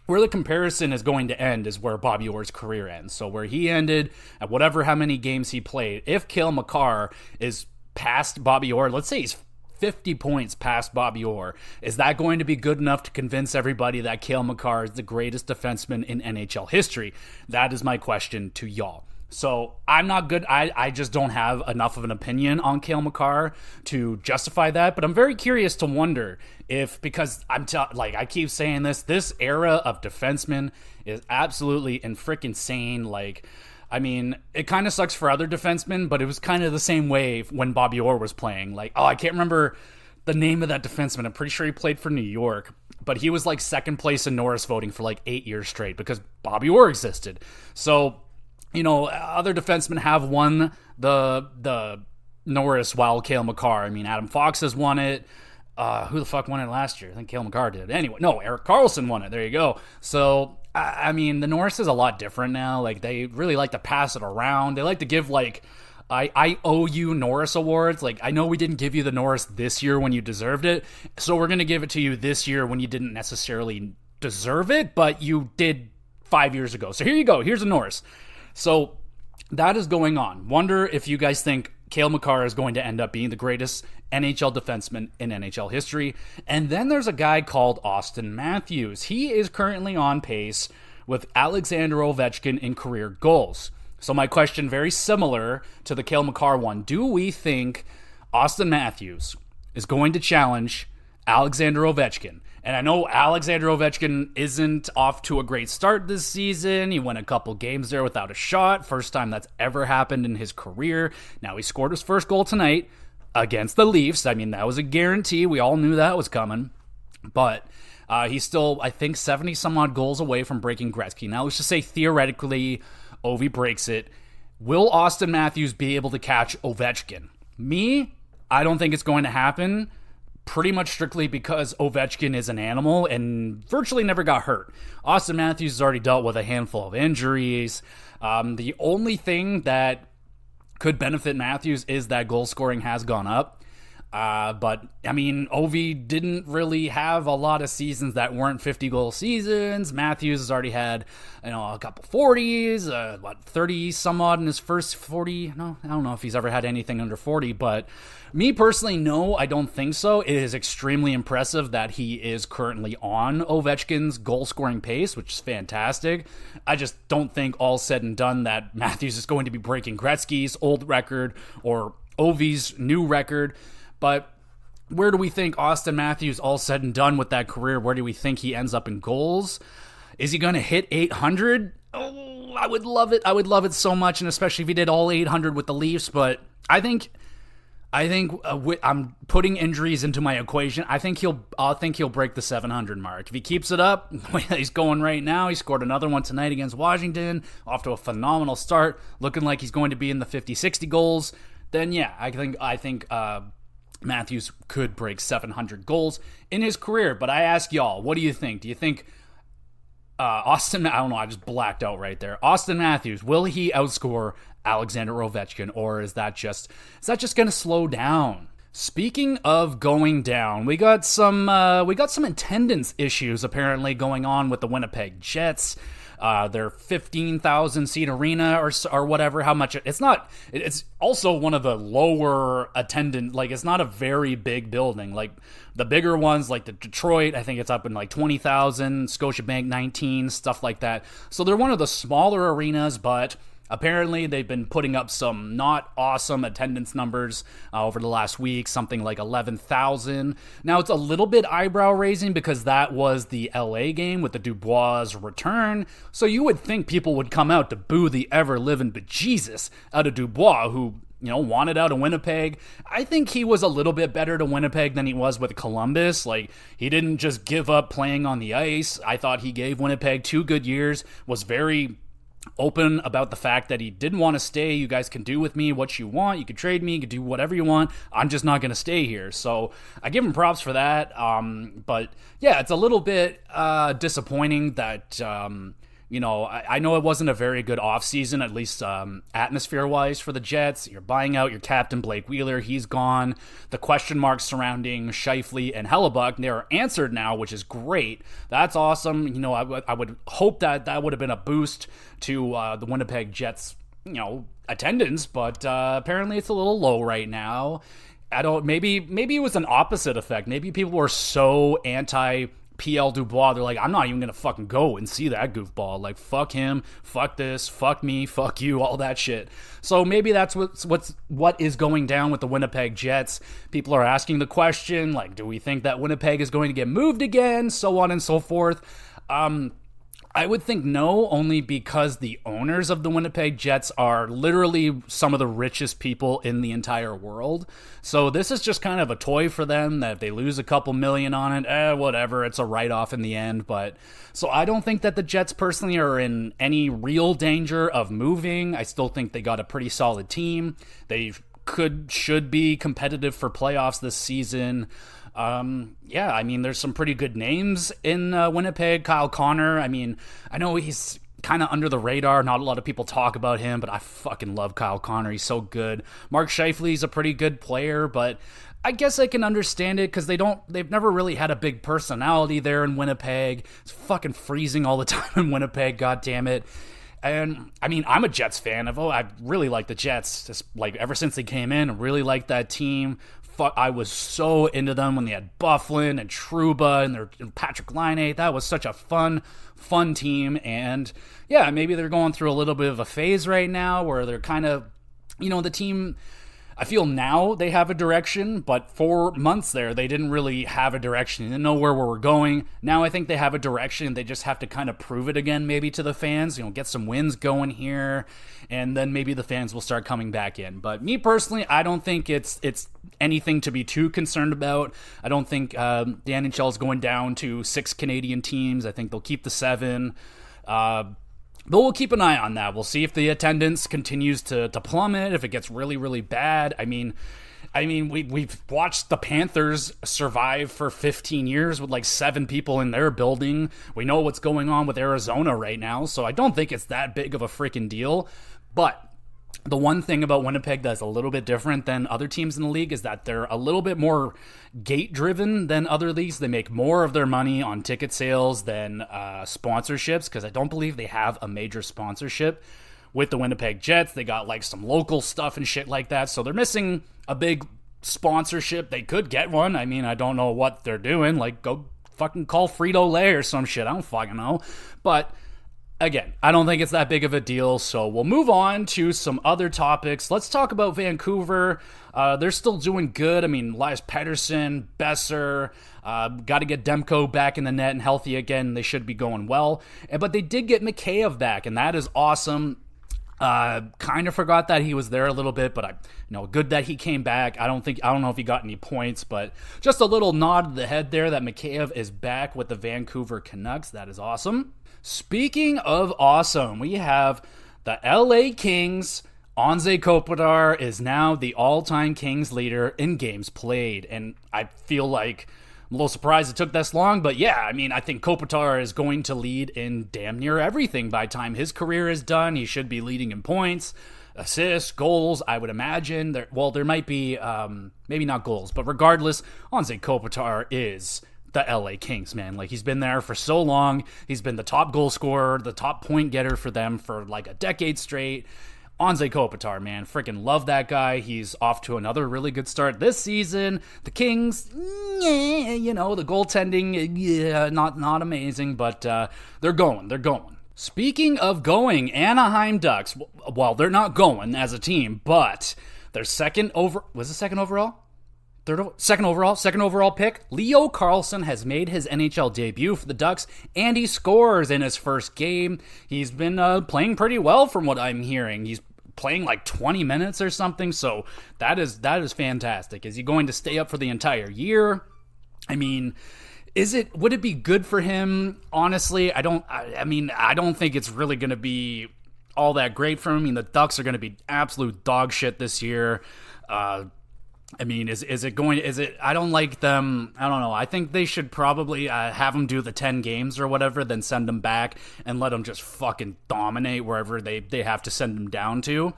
where the comparison is going to end is where Bobby Orr's career ends. So where he ended at whatever how many games he played, if Cale Makar is past Bobby Orr, let's say he's 50 points past Bobby Orr, is that going to be good enough to convince everybody that Cale Makar is the greatest defenseman in NHL history? That is my question to y'all. So I'm not good. I just don't have enough of an opinion on Cale Makar to justify that. But I'm very curious to wonder if, because I keep saying this era of defensemen is absolutely and freaking insane. Like, I mean, it kind of sucks for other defensemen, but it was kind of the same way when Bobby Orr was playing. Like, I can't remember the name of that defenseman. I'm pretty sure he played for New York, but he was like second place in Norris voting for like 8 years straight because Bobby Orr existed. So, other defensemen have won the Norris while Cale Makar. I mean, Adam Fox has won it. Who the fuck won it last year? I think Cale Makar did. Anyway, no, Erik Karlsson won it. There you go. So, I mean, the Norris is a lot different now. Like, they really like to pass it around. They like to give, like, I owe you Norris awards. Like, I know we didn't give you the Norris this year when you deserved it, so we're going to give it to you this year when you didn't necessarily deserve it, but you did 5 years ago. So here you go. Here's a Norris. So that is going on. Wonder if you guys think Cale Makar is going to end up being the greatest NHL defenseman in NHL history. And then there's a guy called Auston Matthews. He is currently on pace with Alexander Ovechkin in career goals. So my question, very similar to the Cale Makar one. Do we think Auston Matthews is going to challenge Alexander Ovechkin? And I know Alexander Ovechkin isn't off to a great start this season. He went a couple games there without a shot. First time that's ever happened in his career. Now he scored his first goal tonight against the Leafs. I mean, that was a guarantee. We all knew that was coming. But he's still, I think, 70-some-odd goals away from breaking Gretzky. Now let's just say theoretically Ovi breaks it. Will Auston Matthews be able to catch Ovechkin? Me, I don't think it's going to happen. Pretty much strictly because Ovechkin is an animal and virtually never got hurt. Auston Matthews has already dealt with a handful of injuries. The only thing that could benefit Matthews is that goal scoring has gone up. But, I mean, Ovi didn't really have a lot of seasons that weren't 50-goal seasons. Matthews has already had, a couple 40s, 30-some-odd in his first 40. No, I don't know if he's ever had anything under 40, but me personally, no, I don't think so. It is extremely impressive that he is currently on Ovechkin's goal-scoring pace, which is fantastic. I just don't think all said and done that Matthews is going to be breaking Gretzky's old record or Ovi's new record. But where do we think Auston Matthews, all said and done with that career, where do we think he ends up in goals? Is he going to hit 800? Oh, I would love it. I would love it so much, and especially if he did all 800 with the Leafs. But I think I'm putting injuries into my equation. I think he'll break the 700 mark. If he keeps it up, he's going right now. He scored another one tonight against Washington, off to a phenomenal start, looking like he's going to be in the 50-60 goals. Then yeah, I think Matthews could break 700 goals in his career. But I ask y'all, what do you think? Do you think Auston, I don't know, I just blacked out right there. Auston Matthews, will he outscore Alexander Ovechkin, or is that just going to slow down? Speaking of going down, we got some attendance issues apparently going on with the Winnipeg Jets. Their 15,000 seat arena or whatever, how much it's also one of the lower attendant, like it's not a very big building. Like the bigger ones, like the Detroit, I think it's up in like 20,000, Scotiabank 19, stuff like that. So they're one of the smaller arenas, but apparently they've been putting up some not awesome attendance numbers over the last week, something like 11,000. Now it's a little bit eyebrow raising because that was the LA game with the Dubois return. So you would think people would come out to boo the ever-living bejesus out of Dubois, who wanted out of Winnipeg. I think he was a little bit better to Winnipeg than he was with Columbus. Like, he didn't just give up playing on the ice. I thought he gave Winnipeg 2 good years, was very open about the fact that he didn't want to stay. You guys can do with me what you want. You can trade me. You can do whatever you want. I'm just not going to stay here. So I give him props for that. But yeah, it's a little bit disappointing that I know it wasn't a very good offseason, at least atmosphere-wise for the Jets. You're buying out your captain, Blake Wheeler. He's gone. The question marks surrounding Scheifele and Hellebuck, they're answered now, which is great. That's awesome. I would hope that would have been a boost to the Winnipeg Jets, attendance, but apparently it's a little low right now. Maybe it was an opposite effect. Maybe people were so anti PL Dubois, they're like, I'm not even gonna fucking go and see that goofball. Like, fuck him, fuck this, fuck me, fuck you, all that shit. So maybe that's what is going down with the Winnipeg Jets. People are asking the question, like, do we think that Winnipeg is going to get moved again, so on and so forth. I would think no, only because the owners of the Winnipeg Jets are literally some of the richest people in the entire world. So this is just kind of a toy for them, that if they lose a couple million on it, whatever, it's a write-off in the end. But so I don't think that the Jets personally are in any real danger of moving. I still think they got a pretty solid team. They should be competitive for playoffs this season. There's some pretty good names in Winnipeg. Kyle Connor, I know he's kind of under the radar. Not a lot of people talk about him, but I fucking love Kyle Connor. He's so good. Mark Scheifele's a pretty good player, but I guess I can understand it because they've never really had a big personality there in Winnipeg. It's fucking freezing all the time in Winnipeg, god damn it. And I'm a Jets fan. I really like the Jets, just like ever since they came in. I really like that team. I was so into them when they had Bufflin and Trouba and Patrick Laine. That was such a fun team. And yeah, maybe they're going through a little bit of a phase right now where they're kind of, the team, I feel now they have a direction, but for months there, they didn't really have a direction. They didn't know where we were going. Now I think they have a direction. They just have to kind of prove it again, maybe to the fans, get some wins going here, and then maybe the fans will start coming back in. But me personally, I don't think it's anything to be too concerned about. I don't think the NHL is going down to 6 Canadian teams. I think they'll keep the 7. But we'll keep an eye on that. We'll see if the attendance continues to plummet, if it gets really, really bad. We've watched the Panthers survive for 15 years with like 7 people in their building. We know what's going on with Arizona right now, so I don't think it's that big of a freaking deal. But the one thing about Winnipeg that's a little bit different than other teams in the league is that they're a little bit more gate-driven than other leagues. They make more of their money on ticket sales than sponsorships, because I don't believe they have a major sponsorship with the Winnipeg Jets. They got like some local stuff and shit like that, so they're missing a big sponsorship. They could get one. I don't know what they're doing. Like, go fucking call Frito-Lay or some shit. I don't fucking know. But again, I don't think it's that big of a deal, so we'll move on to some other topics. Let's talk about Vancouver. They're still doing good. Elias Pettersson, Besser, got to get Demko back in the net and healthy again. They should be going well. But they did get Mikheyev back, and that is awesome. Kind of forgot that he was there a little bit, but good that he came back. I don't know if he got any points, but just a little nod to the head there that Mikheyev is back with the Vancouver Canucks. That is awesome. Speaking of awesome, we have the LA Kings. Anze Kopitar is now the all-time Kings leader in games played, and I feel like I'm a little surprised it took this long, but yeah, I think Kopitar is going to lead in damn near everything by the time his career is done. He should be leading in points, assists, goals, I would imagine. There might be, maybe not goals, but regardless, Anze Kopitar is the LA Kings, man. Like, he's been there for so long. He's been the top goal scorer, the top point getter for them for like a decade straight. Anze Kopitar, man, freaking love that guy. He's off to another really good start this season. The Kings, the goaltending, not amazing, but they're going. Speaking of going, Anaheim Ducks, well, they're not going as a team, but their second overall pick, Leo Carlsson, has made his NHL debut for the Ducks, and he scores in his first game. He's been playing pretty well from what I'm hearing. He's playing like 20 minutes or something, so that is fantastic. Is he going to stay up for the entire year? Would it be good for him? Honestly, I don't think it's really going to be all that great for him. The Ducks are going to be absolute dog shit this year. I mean, is it going? Is it? I don't like them. I don't know. I think they should probably have them do the 10 games or whatever, then send them back and let them just fucking dominate wherever they have to send them down to.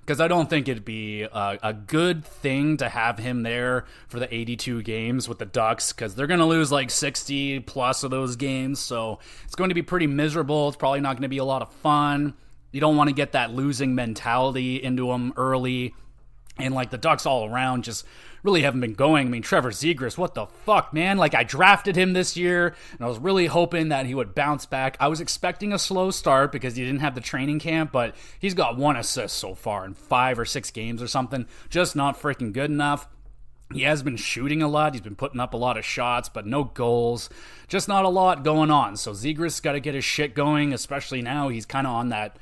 Because I don't think it'd be a good thing to have him there for the 82 games with the Ducks, because they're going to lose like 60 plus of those games. So it's going to be pretty miserable. It's probably not going to be a lot of fun. You don't want to get that losing mentality into them early. And, like, the Ducks all around just really haven't been going. I mean, Trevor Zegras, what the fuck, man? Like, I drafted him this year, and I was really hoping that he would bounce back. I was expecting a slow start because he didn't have the training camp, but he's got 1 assist so far in 5 or 6 games or something. Just not freaking good enough. He has been shooting a lot. He's been putting up a lot of shots, but no goals. Just not a lot going on. So Zegras got to get his shit going, especially now. He's kind of on that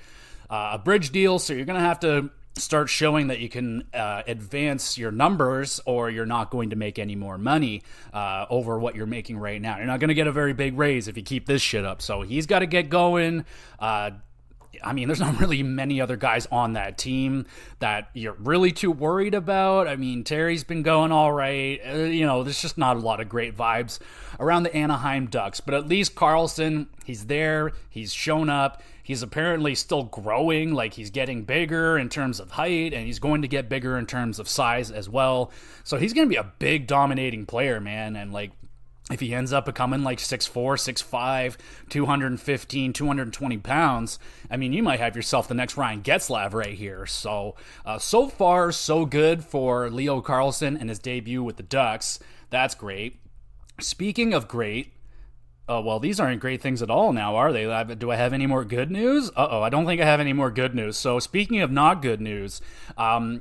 a bridge deal, so you're going to have to start showing that you can advance your numbers, or you're not going to make any more money over what you're making right now. You're not going to get a very big raise if you keep this shit up. So he's got to get going. I mean, there's not really many other guys on that team that you're really too worried about. I mean, Terry's been going all right. There's just not a lot of great vibes around the Anaheim Ducks. But at least Karlsson, he's there. He's shown up. He's apparently still growing, like he's getting bigger in terms of height, and he's going to get bigger in terms of size as well. So he's going to be a big dominating player, man. And like, if he ends up becoming like 6'4", 6'5", 215, 220 pounds, I mean, you might have yourself the next Ryan Getzlaf right here. So, so far, so good for Leo Karlsson and his debut with the Ducks. That's great. Speaking of great, well, these aren't great things at all now, are they? Do I have any more good news? I don't think I have any more good news. So speaking of not good news,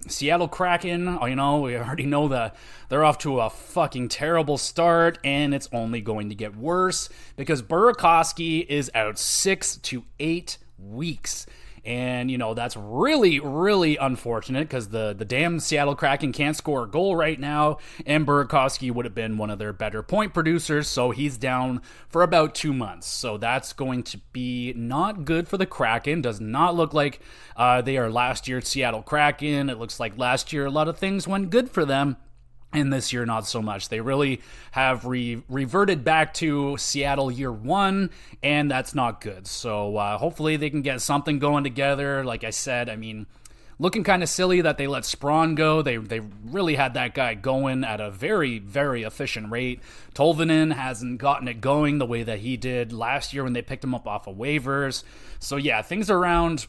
Seattle Kraken, we already know that they're off to a fucking terrible start, and it's only going to get worse because Burakovsky is out 6 to 8 weeks. And, that's really, really unfortunate because the damn Seattle Kraken can't score a goal right now, and Burakovsky would have been one of their better point producers, so he's down for about 2 months. So that's going to be not good for the Kraken. Does not look like they are last year's Seattle Kraken. It looks like last year a lot of things went good for them. And this year, not so much. They really have reverted back to Seattle year 1, and that's not good. So hopefully they can get something going together. Like I said, I mean, looking kind of silly that they let Sprawn go. They really had that guy going at a very, very efficient rate. Tolvanen hasn't gotten it going the way that he did last year when they picked him up off of waivers. So yeah, things around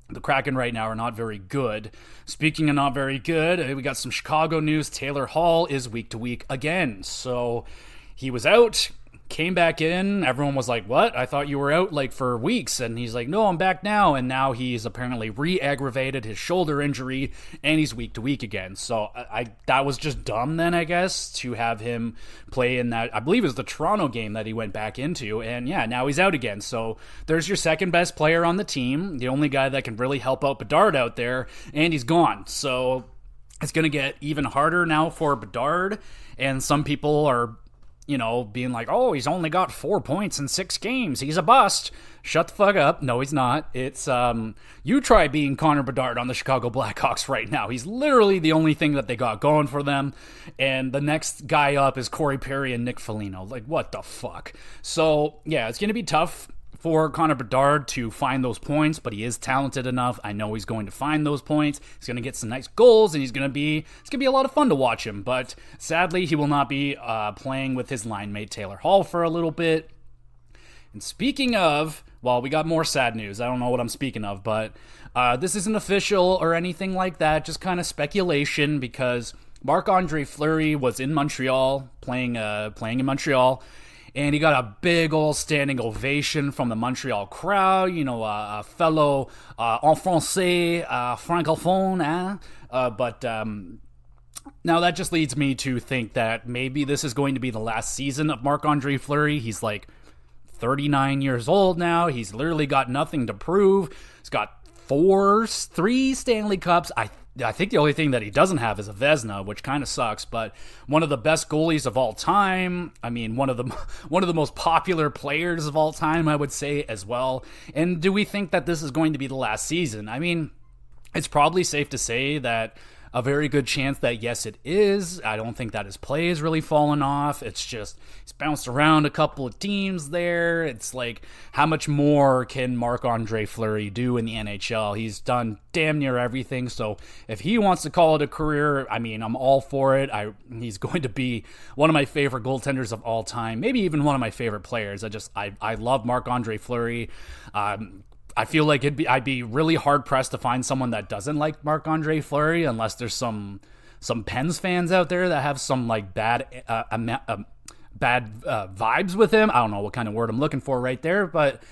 the Kraken right now are not very good. Speaking of not very good, we got some Chicago news. Taylor Hall is week to week again. So he was out, came back in. Everyone was like, what? I thought you were out like for weeks. And he's like, no, I'm back now. And now he's apparently re-aggravated his shoulder injury, and he's week to week again. So that was just dumb then, I guess, to have him play in that, I believe it was the Toronto game that he went back into. And yeah, now he's out again. So there's your second best player on the team, the only guy that can really help out Bedard out there, and he's gone. So it's going to get even harder now for Bedard. And some people are being like, oh, he's only got 4 points in 6 games. He's a bust. Shut the fuck up. No, he's not. It's, you try being Connor Bedard on the Chicago Blackhawks right now. He's literally the only thing that they got going for them. And the next guy up is Corey Perry and Nick Foligno. Like, what the fuck? So, yeah, it's going to be tough for Connor Bedard to find those points, but he is talented enough. I know he's going to find those points. He's going to get some nice goals, and it's going to be a lot of fun to watch him. But sadly, he will not be playing with his line mate Taylor Hall for a little bit. And speaking of, well, we got more sad news. I don't know what I'm speaking of, but this isn't official or anything like that. Just kind of speculation, because Marc-Andre Fleury was in Montreal playing in Montreal. And he got a big old standing ovation from the Montreal crowd, a fellow en français, francophone. But now that just leads me to think that maybe this is going to be the last season of Marc-Andre Fleury. He's like 39 years old now. He's literally got nothing to prove. He's got 3 Stanley Cups. I think the only thing that he doesn't have is a Vezina, which kind of sucks, but one of the best goalies of all time. I mean, one of the most popular players of all time, I would say, as well. And do we think that this is going to be the last season? I mean, it's probably safe to say that a very good chance that yes, it is. I don't think that his play has really fallen off. It's just he's bounced around a couple of teams there. It's like, how much more can Marc-Andre Fleury do in the NHL? He's done damn near everything. So if he wants to call it a career, I mean, I'm all for it. He's going to be one of my favorite goaltenders of all time, maybe even one of my favorite players. I love Marc-Andre Fleury. I feel like I'd be really hard pressed to find someone that doesn't like Marc-Andre Fleury, unless there's some Pens fans out there that have some like bad vibes with him. I don't know what kind of word I'm looking for right there, but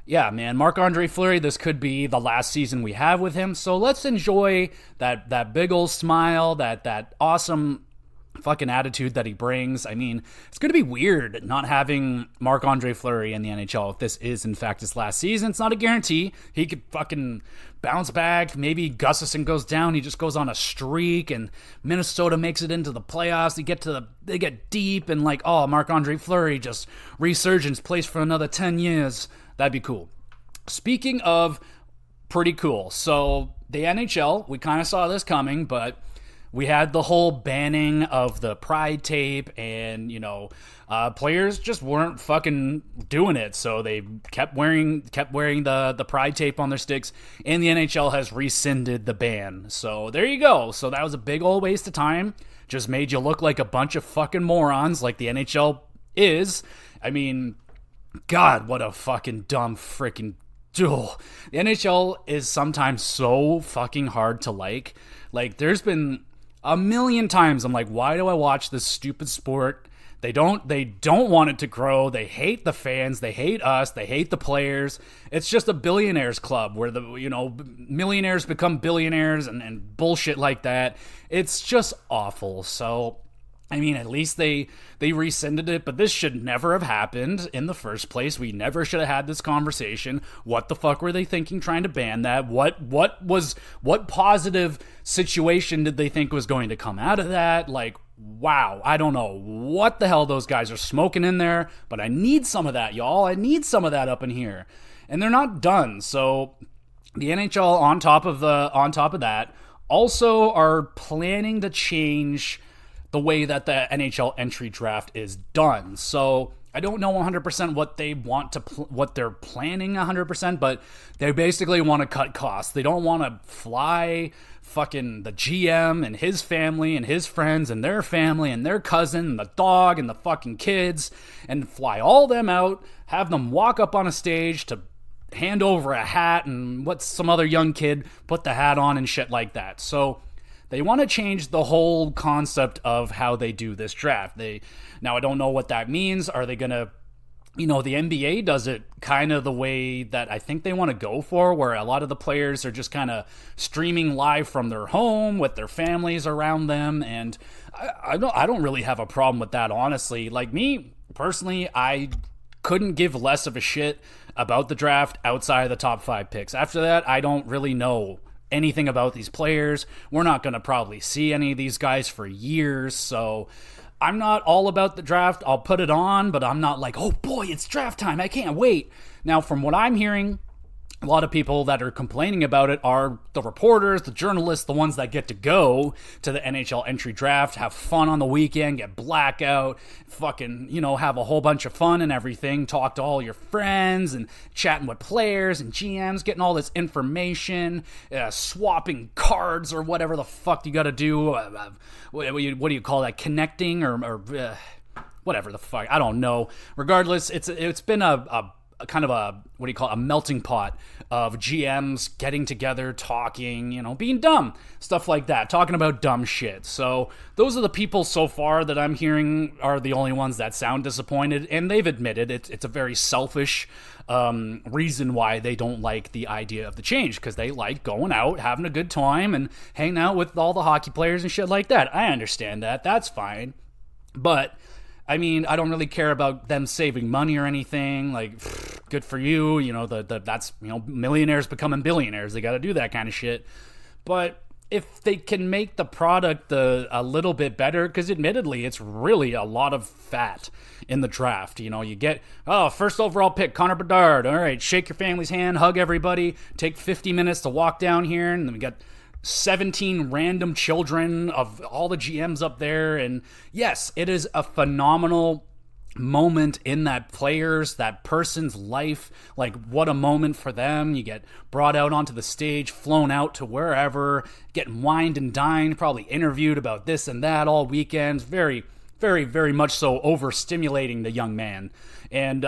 yeah, man, Marc-Andre Fleury, this could be the last season we have with him. So let's enjoy that big old smile, that awesome fucking attitude that he brings. I mean, it's going to be weird not having Marc-Andre Fleury in the NHL if this is in fact his last season. It's not a guarantee. He could fucking bounce back. Maybe Gustafsson goes down. He just goes on a streak and Minnesota makes it into the playoffs. They get deep and like, oh, Marc-Andre Fleury just resurgence, plays for another 10 years. That'd be cool. Speaking of pretty cool. So the NHL, we kind of saw this coming, but we had the whole banning of the pride tape, and players just weren't fucking doing it, so they kept wearing the pride tape on their sticks, and the NHL has rescinded the ban. So there you go. So that was a big old waste of time. Just made you look like a bunch of fucking morons, like the NHL is. I mean, God, what a fucking dumb freaking duel. The NHL is sometimes so fucking hard to like. Like, there's been a million times I'm like, why do I watch this stupid sport? They don't want it to grow. They hate the fans. They hate us. They hate the players. It's just a billionaires club where millionaires become billionaires and bullshit like that. It's just awful. So, I mean, at least they rescinded it, but this should never have happened in the first place. We never should have had this conversation. What the fuck were they thinking trying to ban that? What positive situation did they think was going to come out of that? Like, wow, I don't know what the hell those guys are smoking in there, but I need some of that, y'all. I need some of that up in here. And they're not done. So the NHL on top of that also are planning to change the way that the NHL entry draft is done. So I don't know 100% what they want to, what they're planning 100%, but they basically want to cut costs. They don't want to fly fucking the GM and his family and his friends and their family and their cousin and the dog and the fucking kids and fly all them out, have them walk up on a stage to hand over a hat and what some other young kid put the hat on and shit like that. So they want to change the whole concept of how they do this draft. Now, I don't know what that means. Are they going to, the NBA does it kind of the way that I think they want to go for, where a lot of the players are just kind of streaming live from their home with their families around them. And I don't really have a problem with that, honestly. Like, me, personally, I couldn't give less of a shit about the draft outside of the top 5 picks. After that, I don't really know anything about these players. We're not going to probably see any of these guys for years, so I'm not all about the draft. I'll put it on, but I'm not like, oh boy, it's draft time, I can't wait. Now, from what I'm hearing, a lot of people that are complaining about it are the reporters, the journalists, the ones that get to go to the NHL entry draft, have fun on the weekend, get blackout, fucking, have a whole bunch of fun and everything, talk to all your friends and chatting with players and GMs, getting all this information, swapping cards or whatever the fuck you gotta do. What do you call that? Connecting or whatever the fuck. I don't know. Regardless, it's been a kind of a melting pot of GMs getting together, talking, being dumb, stuff like that, talking about dumb shit. So those are the people so far that I'm hearing are the only ones that sound disappointed, and they've admitted it's a very selfish reason why they don't like the idea of the change, because they like going out, having a good time, and hanging out with all the hockey players and shit like that. I understand that. That's fine. But I mean, I don't really care about them saving money or anything. Like, good for you. That's millionaires becoming billionaires. They got to do that kind of shit. But if they can make the product a little bit better, because admittedly, it's really a lot of fat in the draft. You get, first overall pick, Connor Bedard. All right, shake your family's hand, hug everybody, take 50 minutes to walk down here, and then we got 17 random children of all the GMs up there. And yes, it is a phenomenal moment in that person's life. Like, what a moment for them. You get brought out onto the stage, flown out to wherever, getting wined and dined, probably interviewed about this and that all weekend. Very, very, very much so overstimulating the young man. And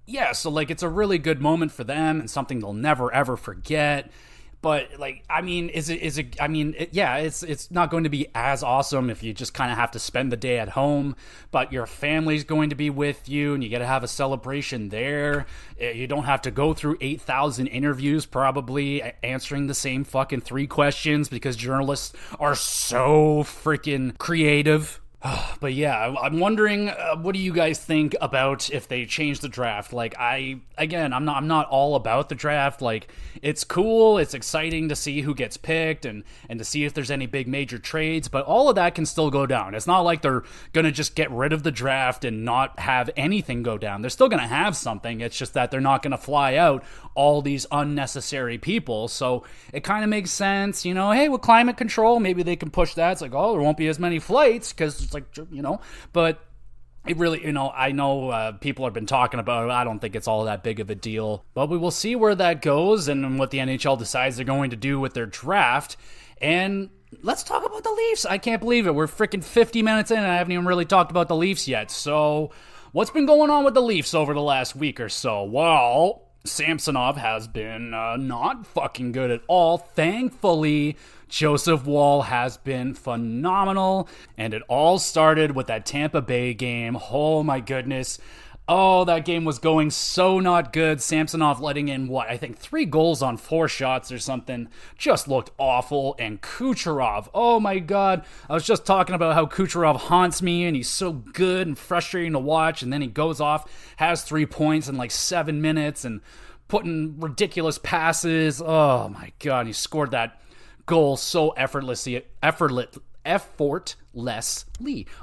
yeah, so like, it's a really good moment for them and something they'll never ever forget. But like, I mean, it's not going to be as awesome if you just kind of have to spend the day at home, but your family's going to be with you and you get to have a celebration there. You don't have to go through 8,000 interviews probably answering the same fucking 3 questions because journalists are so freaking creative. But yeah, I'm wondering, what do you guys think about if they change the draft? Like, I'm not all about the draft. Like, it's cool, it's exciting to see who gets picked and to see if there's any big major trades, but all of that can still go down. It's not like they're gonna just get rid of the draft and not have anything go down. They're still gonna have something. It's just that they're not gonna fly out all these unnecessary people. So it kind of makes sense, hey, with climate control, maybe they can push that. It's like, oh, there won't be as many flights because it's like, but it really, I know people have been talking about it. I don't think it's all that big of a deal, but we will see where that goes and what the NHL decides they're going to do with their draft. And let's talk about the Leafs. I can't believe it. We're freaking 50 minutes in and I haven't even really talked about the Leafs yet. So what's been going on with the Leafs over the last week or so? Well, Samsonov has been not fucking good at all. Thankfully, Joseph Woll has been phenomenal, and it all started with that Tampa Bay game. Oh my goodness. Oh, that game was going so not good. Samsonov letting in, I think 3 goals on 4 shots or something. Just looked awful. And Kucherov, oh my god. I was just talking about how Kucherov haunts me, and he's so good and frustrating to watch, and then he goes off, has 3 points in like 7 minutes, and putting ridiculous passes. Oh my god, he scored that goal so effortlessly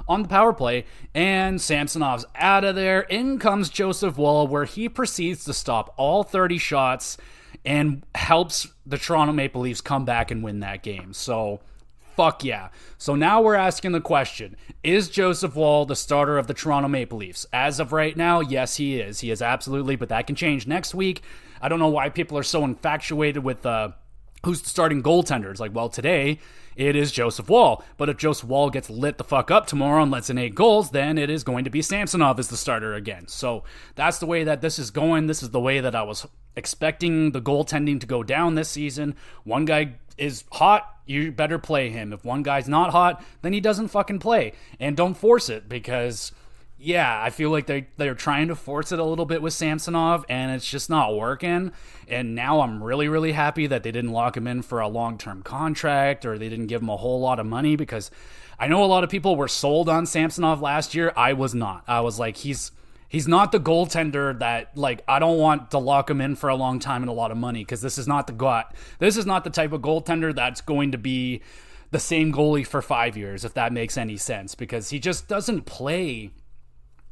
on the power play, and Samsonov's out of there. In comes Joseph Woll, where he proceeds to stop all 30 shots and helps the Toronto Maple Leafs come back and win that game. So, fuck yeah. So now we're asking the question, is Joseph Woll the starter of the Toronto Maple Leafs? As of right now, yes, he is. He is absolutely, but that can change next week. I don't know why people are so infatuated with who's the starting goaltender. It's like, well, today it is Joseph Woll. But if Joseph Woll gets lit the fuck up tomorrow and lets in 8 goals, then it is going to be Samsonov as the starter again. So that's the way that this is going. This is the way that I was expecting the goaltending to go down this season. One guy is hot, you better play him. If one guy's not hot, then he doesn't fucking play. And don't force it, because yeah, I feel like they're trying to force it a little bit with Samsonov, and it's just not working. And now I'm really, really happy that they didn't lock him in for a long-term contract, or they didn't give him a whole lot of money, because I know a lot of people were sold on Samsonov last year. I was not. I was like, he's not the goaltender that, like, I don't want to lock him in for a long time and a lot of money, because this is not the type of goaltender that's going to be the same goalie for 5 years, if that makes any sense, because he just doesn't play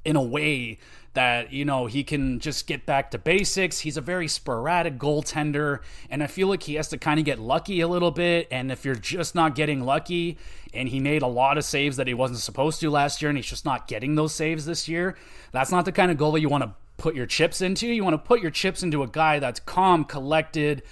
in a way that, he can just get back to basics. He's a very sporadic goaltender, and I feel like he has to kind of get lucky a little bit. And if you're just not getting lucky, and he made a lot of saves that he wasn't supposed to last year, and he's just not getting those saves this year, that's not the kind of goalie you want to put your chips into. You want to put your chips into a guy that's calm, collected,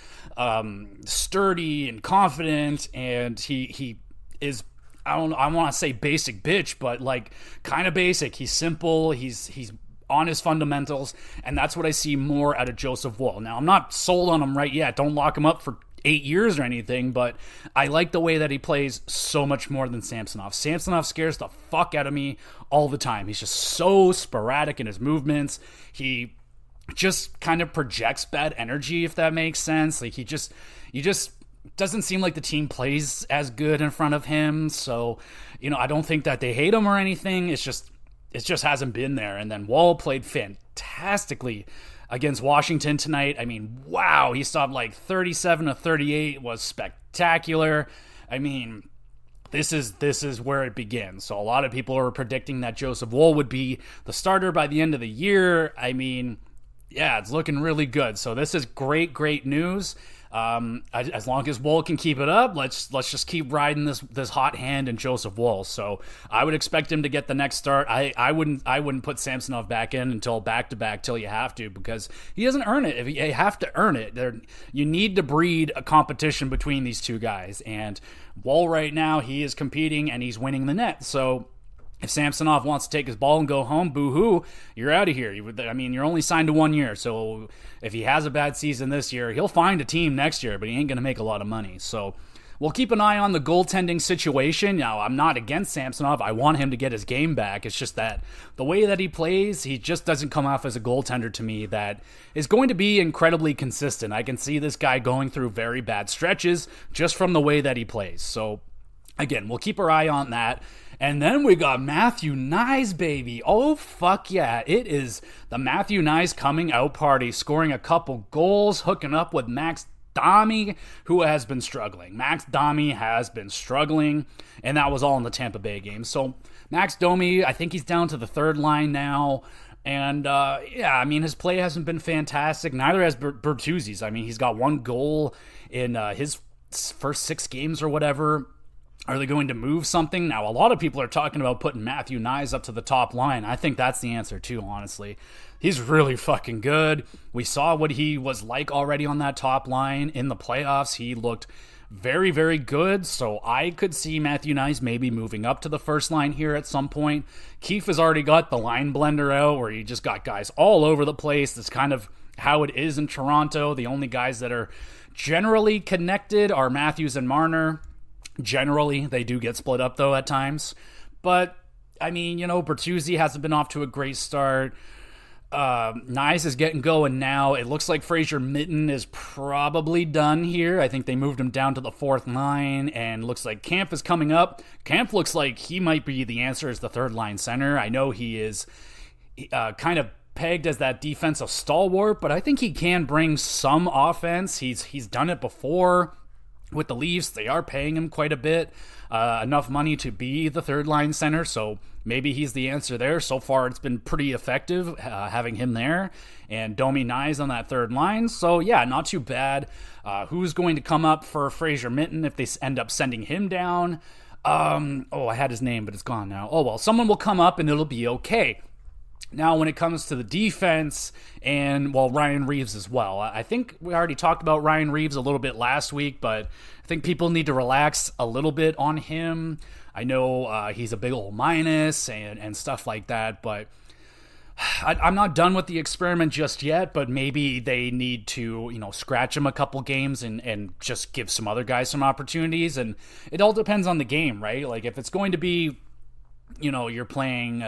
sturdy, and confident, and he is, I want to say basic bitch, but like kind of basic. He's simple. He's on his fundamentals, and that's what I see more out of Joseph Woll. Now, I'm not sold on him right yet. Don't lock him up for 8 years or anything, but I like the way that he plays so much more than Samsonov. Samsonov scares the fuck out of me all the time. He's just so sporadic in his movements. He just kind of projects bad energy, if that makes sense. Like, you just doesn't seem like the team plays as good in front of him. So, I don't think that they hate him or anything. It just hasn't been there. And then Woll played fantastically against Washington tonight. I mean, wow, he stopped like 37 to 38, was spectacular. I mean, this is where it begins. So a lot of people are predicting that Joseph Woll would be the starter by the end of the year. I mean, yeah, it's looking really good. So this is great news. As long as Woll can keep it up, let's just keep riding this hot hand in Joseph Woll. So I would expect him to get the next start. I wouldn't put Samsonov back in until back-to-back till you have to, because he doesn't earn it. If you have to earn it, you need to breed a competition between these two guys. And Woll right now, he is competing and he's winning the net. So if Samsonov wants to take his ball and go home, boo-hoo, you're out of here. You're only signed to 1 year. So if he has a bad season this year, he'll find a team next year, but he ain't going to make a lot of money. So we'll keep an eye on the goaltending situation. Now, I'm not against Samsonov. I want him to get his game back. It's just that the way that he plays, he just doesn't come off as a goaltender to me that is going to be incredibly consistent. I can see this guy going through very bad stretches just from the way that he plays. So again, we'll keep our eye on that. And then we got Matthew Knies, baby. Oh, fuck yeah. It is the Matthew Knies coming out party, scoring a couple goals, hooking up with Max Domi, who has been struggling. Max Domi has been struggling, and that was all in the Tampa Bay game. So Max Domi, I think he's down to the third line now. And, his play hasn't been fantastic. Neither has Bertuzzi's. He's got 1 goal in his first 6 games or whatever. Are they going to move something? Now, a lot of people are talking about putting Matthew Knies up to the top line. I think that's the answer too, honestly. He's really fucking good. We saw what he was like already on that top line in the playoffs. He looked very, very good. So I could see Matthew Knies maybe moving up to the first line here at some point. Keefe has already got the line blender out where you just got guys all over the place. That's kind of how it is in Toronto. The only guys that are generally connected are Matthews and Marner. Generally, they do get split up, though, at times. But, Bertuzzi hasn't been off to a great start. Knies is getting going now. It looks like Fraser Mitten is probably done here. I think they moved him down to the 4th line, and looks like Kampf is coming up. Kampf looks like he might be the answer as the third-line center. I know he is kind of pegged as that defensive stalwart, but I think he can bring some offense. He's done it before. With the Leafs, they are paying him quite a bit, enough money to be the third-line center, so maybe he's the answer there. So far, it's been pretty effective having him there, and Domi Knies on that third line, so yeah, not too bad. Who's going to come up for Fraser Mitten if they end up sending him down? I had his name, but it's gone now. Oh, well, someone will come up, and it'll be okay. Now, when it comes to the defense and, Ryan Reeves as well, I think we already talked about Ryan Reeves a little bit last week, but I think people need to relax a little bit on him. I know he's a big old minus and stuff like that, but I'm not done with the experiment just yet, but maybe they need to, scratch him a couple games and just give some other guys some opportunities, and it all depends on the game, right? Like, if it's going to be, you're playing...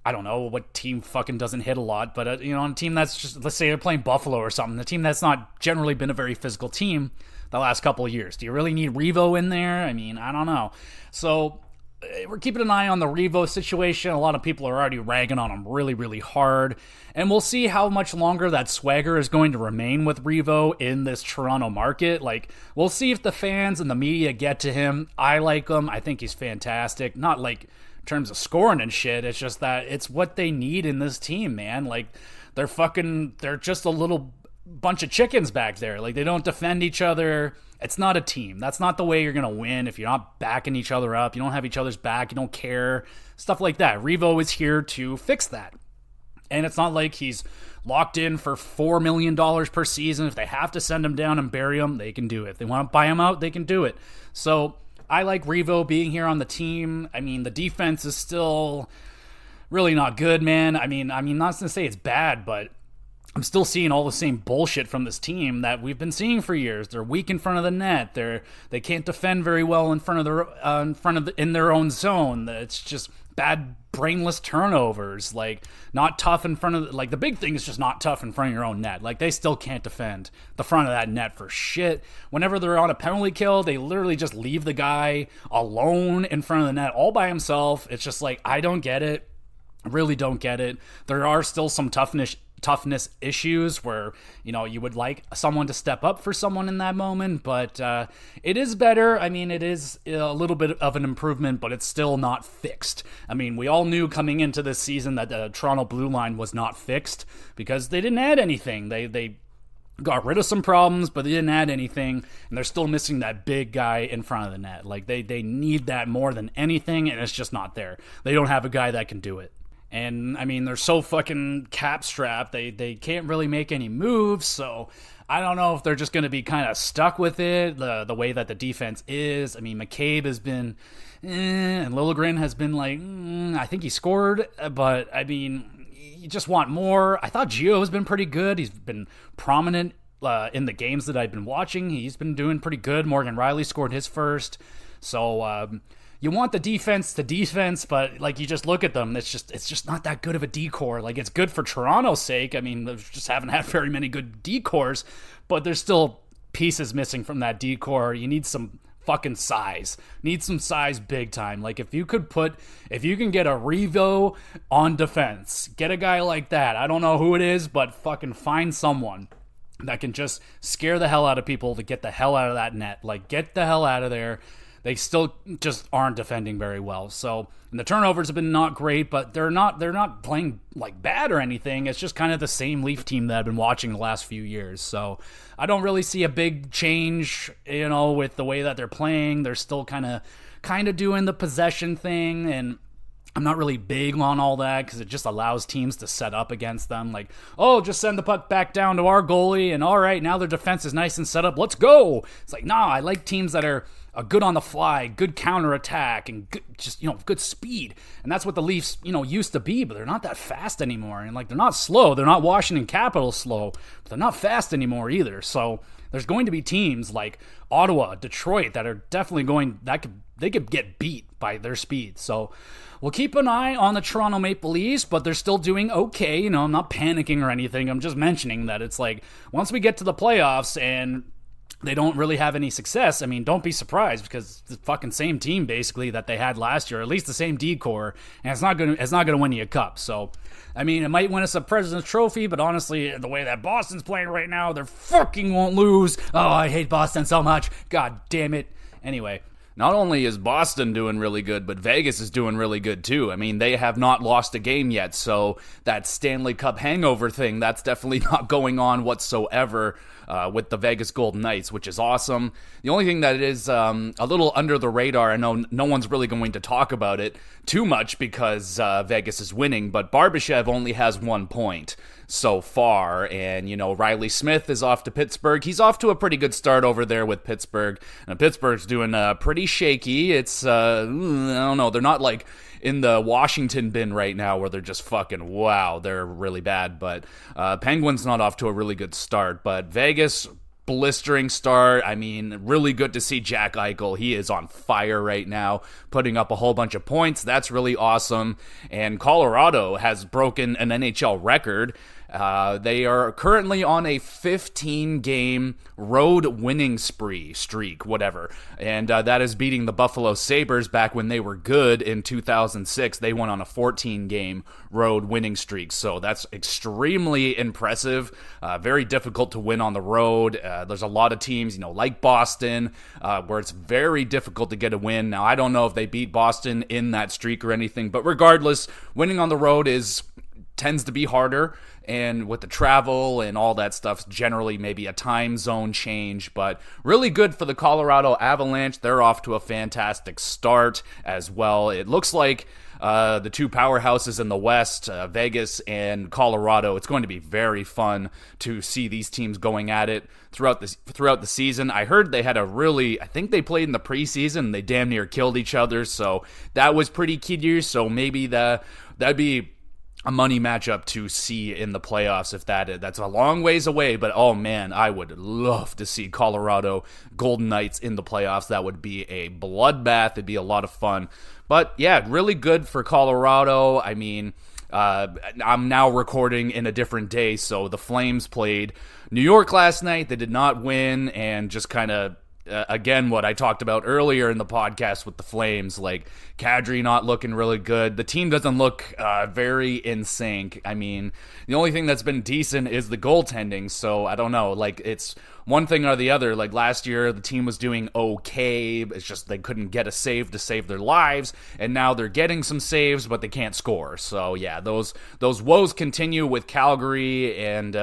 I don't know what team fucking doesn't hit a lot, but on a team that's just, let's say they're playing Buffalo or something, the team that's not generally been a very physical team the last couple of years. Do you really need Revo in there? I don't know. So we're keeping an eye on the Revo situation. A lot of people are already ragging on him really, really hard, and we'll see how much longer that swagger is going to remain with Revo in this Toronto market. Like, we'll see if the fans and the media get to him. I like him. I think he's fantastic. Not like in terms of scoring and shit, it's just that it's what they need in this team, man. Like, they're just a little bunch of chickens back there. Like, they don't defend each other. It's not a team. That's not the way you're going to win if you're not backing each other up. You don't have each other's back. You don't care. Stuff like that. Revo is here to fix that. And it's not like he's locked in for $4 million per season. If they have to send him down and bury him, they can do it. If they want to buy him out, they can do it. So I like Revo being here on the team. The defense is still really not good, man. Not to say it's bad, but I'm still seeing all the same bullshit from this team that we've been seeing for years. They're weak in front of the net. They can't defend very well in their own zone. It's just bad, brainless turnovers. Like, not tough in front of the big thing is just not tough in front of your own net. Like, they still can't defend the front of that net for shit. Whenever they're on a penalty kill, they literally just leave the guy alone in front of the net all by himself. It's just like, I don't get it. I really don't get it. There are still some toughness issues where, you would like someone to step up for someone in that moment, but it is better. It is a little bit of an improvement, but it's still not fixed. We all knew coming into this season that the Toronto Blue Line was not fixed because they didn't add anything. They got rid of some problems, but they didn't add anything, and they're still missing that big guy in front of the net. Like, they need that more than anything, and it's just not there. They don't have a guy that can do it. And, I mean, they're so fucking cap-strapped, they can't really make any moves, so I don't know if they're just going to be kind of stuck with it, the way that the defense is. I mean, McCabe has been, and Liljegren has been like, I think he scored, but, I mean, you just want more. I thought Gio has been pretty good. He's been prominent in the games that I've been watching. He's been doing pretty good. Morgan Riley scored his first. So you want the defense to defense, but like you just look at them, it's just not that good of a D-core. Like, it's good for Toronto's sake. I mean, they just haven't had very many good D-cores, but there's still pieces missing from that D-core. You need some fucking size. Need some size big time. Like, if you can get a Revo on defense, get a guy like that. I don't know who it is, but fucking find someone that can just scare the hell out of people to get the hell out of that net. Like, get the hell out of there. They still just aren't defending very well. So, and the turnovers have been not great, but they're not playing like bad or anything. It's just kind of the same Leaf team that I've been watching the last few years. So I don't really see a big change, with the way that they're playing. They're still kind of doing the possession thing, and I'm not really big on all that because it just allows teams to set up against them. Like, oh, just send the puck back down to our goalie, and all right, now their defense is nice and set up. Let's go. It's like, nah, I like teams that are good on the fly, good counterattack, and good speed. And that's what the Leafs, used to be, but they're not that fast anymore. And like, they're not slow. They're not Washington Capitals slow, but they're not fast anymore either. So there's going to be teams like Ottawa, Detroit that are definitely they could get beat by their speed. So we'll keep an eye on the Toronto Maple Leafs, but they're still doing okay. I'm not panicking or anything. I'm just mentioning that it's like, once we get to the playoffs and they don't really have any success, I mean, don't be surprised, because it's the fucking same team basically that they had last year, at least the same D-core, and it's not gonna win you a cup. So, I mean, it might win us a President's Trophy, but honestly, the way that Boston's playing right now, they fucking won't lose. Oh, I hate Boston so much. God damn it. Anyway. Not only is Boston doing really good, but Vegas is doing really good too. I mean, they have not lost a game yet, so that Stanley Cup hangover thing, that's definitely not going on whatsoever with the Vegas Golden Knights, which is awesome. The only thing that is a little under the radar, I know no one's really going to talk about it too much because Vegas is winning, but Barbashev only has 1 point so far, and Riley Smith is off to Pittsburgh. He's off to a pretty good start over there with Pittsburgh, and Pittsburgh's doing pretty shaky. It's I don't know, they're not like in the Washington bin right now where they're just fucking wow, they're really bad, but Penguins not off to a really good start, but Vegas, blistering start. I mean, really good to see Jack Eichel. He is on fire right now, putting up a whole bunch of points. That's really awesome. And Colorado has broken an NHL record. They are currently on a 15-game road winning streak, whatever. And that is beating the Buffalo Sabres back when they were good in 2006. They went on a 14-game road winning streak. So that's extremely impressive. Very difficult to win on the road. There's a lot of teams, like Boston, where it's very difficult to get a win. Now, I don't know if they beat Boston in that streak or anything, but regardless, winning on the road tends to be harder, and with the travel and all that stuff, generally maybe a time zone change, but really good for the Colorado Avalanche. They're off to a fantastic start as well. It looks like the two powerhouses in the West, Vegas and Colorado, it's going to be very fun to see these teams going at it throughout the season. I heard they had I think they played in the preseason and they damn near killed each other, so that was pretty key. So maybe that'd be a money matchup to see in the playoffs if that's a long ways away, but oh man, I would love to see Colorado Golden Knights in the playoffs. That would be a bloodbath. It'd be a lot of fun. But yeah, really good for Colorado. I mean, I'm now recording in a different day, so the Flames played New York last night. They did not win and just kind of again, what I talked about earlier in the podcast with the Flames, like Kadri not looking really good. The team doesn't look very in sync. I mean, the only thing that's been decent is the goaltending, so I don't know. Like, it's one thing or the other. Like, last year, the team was doing okay. It's just they couldn't get a save to save their lives, and now they're getting some saves, but they can't score. So, yeah, those woes continue with Calgary, and,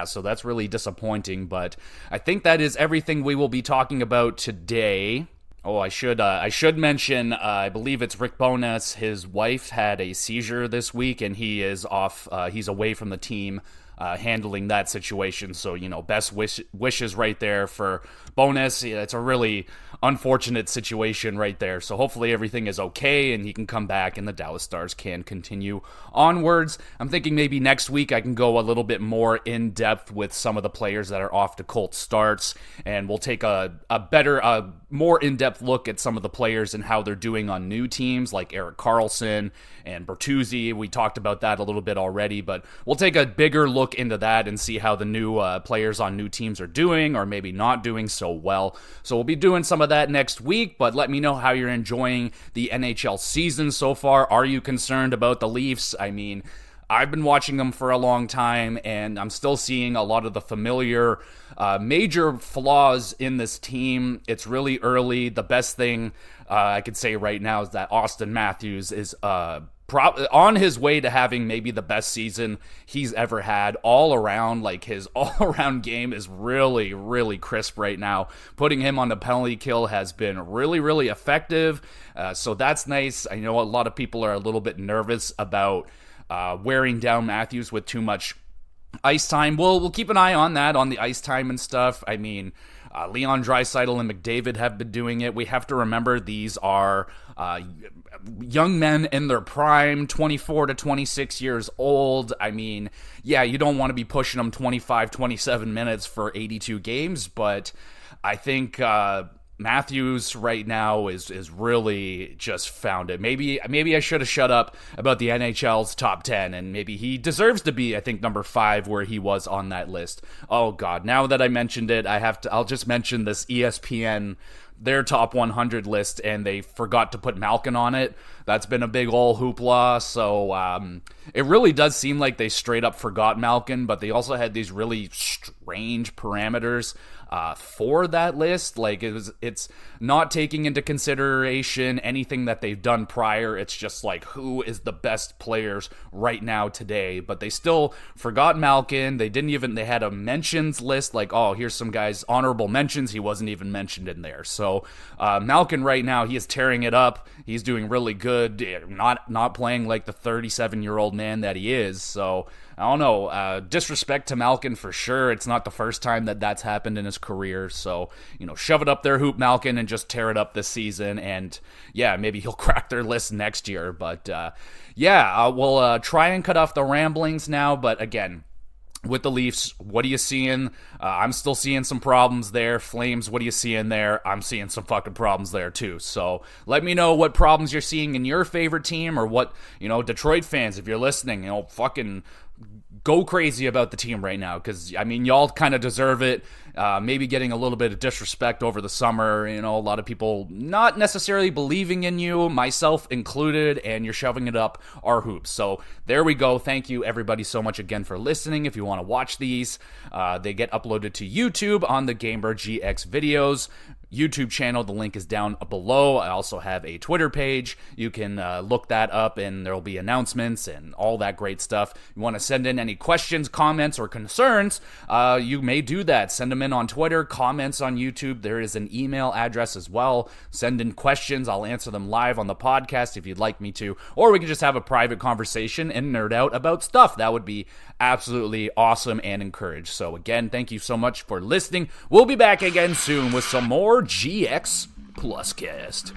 so that's really disappointing, but I think that is everything we will be talking about today. Oh, I should mention, I believe it's Rick Bowness. His wife had a seizure this week, and he is off, he's away from the team, handling that situation. So, best wishes right there for Bowness. Yeah, it's a really unfortunate situation right there. So hopefully everything is okay and he can come back and the Dallas Stars can continue onwards. I'm thinking maybe next week I can go a little bit more in depth with some of the players that are off to cold starts, and we'll take a more in-depth look at some of the players and how they're doing on new teams like Erik Karlsson and Bertuzzi. We talked about that a little bit already, but we'll take a bigger look into that and see how the new players on new teams are doing, or maybe not doing so well. So we'll be doing some of that next week, but let me know how you're enjoying the NHL season so far. Are you concerned about the Leafs? I mean, I've been watching them for a long time, and I'm still seeing a lot of the familiar major flaws in this team. It's really early. The best thing I could say right now is that Auston Matthews is on his way to having maybe the best season he's ever had all around. Like, his all-around game is really, really crisp right now. Putting him on the penalty kill has been really, really effective. So that's nice. I know a lot of people are a little bit nervous about wearing down Matthews with too much ice time. We'll keep an eye on that, on the ice time and stuff. I mean, Leon Draisaitl and McDavid have been doing it. We have to remember these are young men in their prime, 24 to 26 years old. I mean, yeah, you don't want to be pushing them 25, 27 minutes for 82 games, but I think Matthews right now is really just found it. Maybe I should have shut up about the NHL's top 10, and maybe he deserves to be, I think, number 5 where he was on that list. Oh God, now that I mentioned it, I'll just mention this ESPN, their top 100 list, and they forgot to put Malkin on it. That's been a big ol' hoopla. So it really does seem like they straight up forgot Malkin, but they also had these really strange parameters for that list. Like, it's not taking into consideration anything that they've done prior. It's just like, who is the best players right now today? But they still forgot Malkin. They had a mentions list, like, oh, here's some guys, honorable mentions. He wasn't even mentioned in there. So Malkin right now, he is tearing it up. He's doing really good, not playing like the 37-year-old man that he is. So I don't know, disrespect to Malkin for sure. It's not the first time that that's happened in his career. So, shove it up there, Hoop Malkin, and just tear it up this season. And yeah, maybe he'll crack their list next year. But we'll try and cut off the ramblings now. But again, with the Leafs, what are you seeing? I'm still seeing some problems there. Flames, what are you seeing there? I'm seeing some fucking problems there too. So let me know what problems you're seeing in your favorite team, or what, Detroit fans, if you're listening, fucking go crazy about the team right now, because, I mean, y'all kind of deserve it. Maybe getting a little bit of disrespect over the summer. A lot of people not necessarily believing in you, myself included, and you're shoving it up our hoops. So there we go. Thank you, everybody, so much again for listening. If you want to watch these, they get uploaded to YouTube on the Gamer GX videos YouTube channel. The link is down below. I also have a Twitter page. You can look that up, and there will be announcements and all that great stuff. If you want to send in any questions, comments, or concerns, you may do that. Send them in on Twitter, comments on YouTube. There is an email address as well. Send in questions. I'll answer them live on the podcast if you'd like me to, or we can just have a private conversation and nerd out about stuff. That would be absolutely awesome and encouraged. So again, thank you so much for listening. We'll be back again soon with some more GX Plus Cast.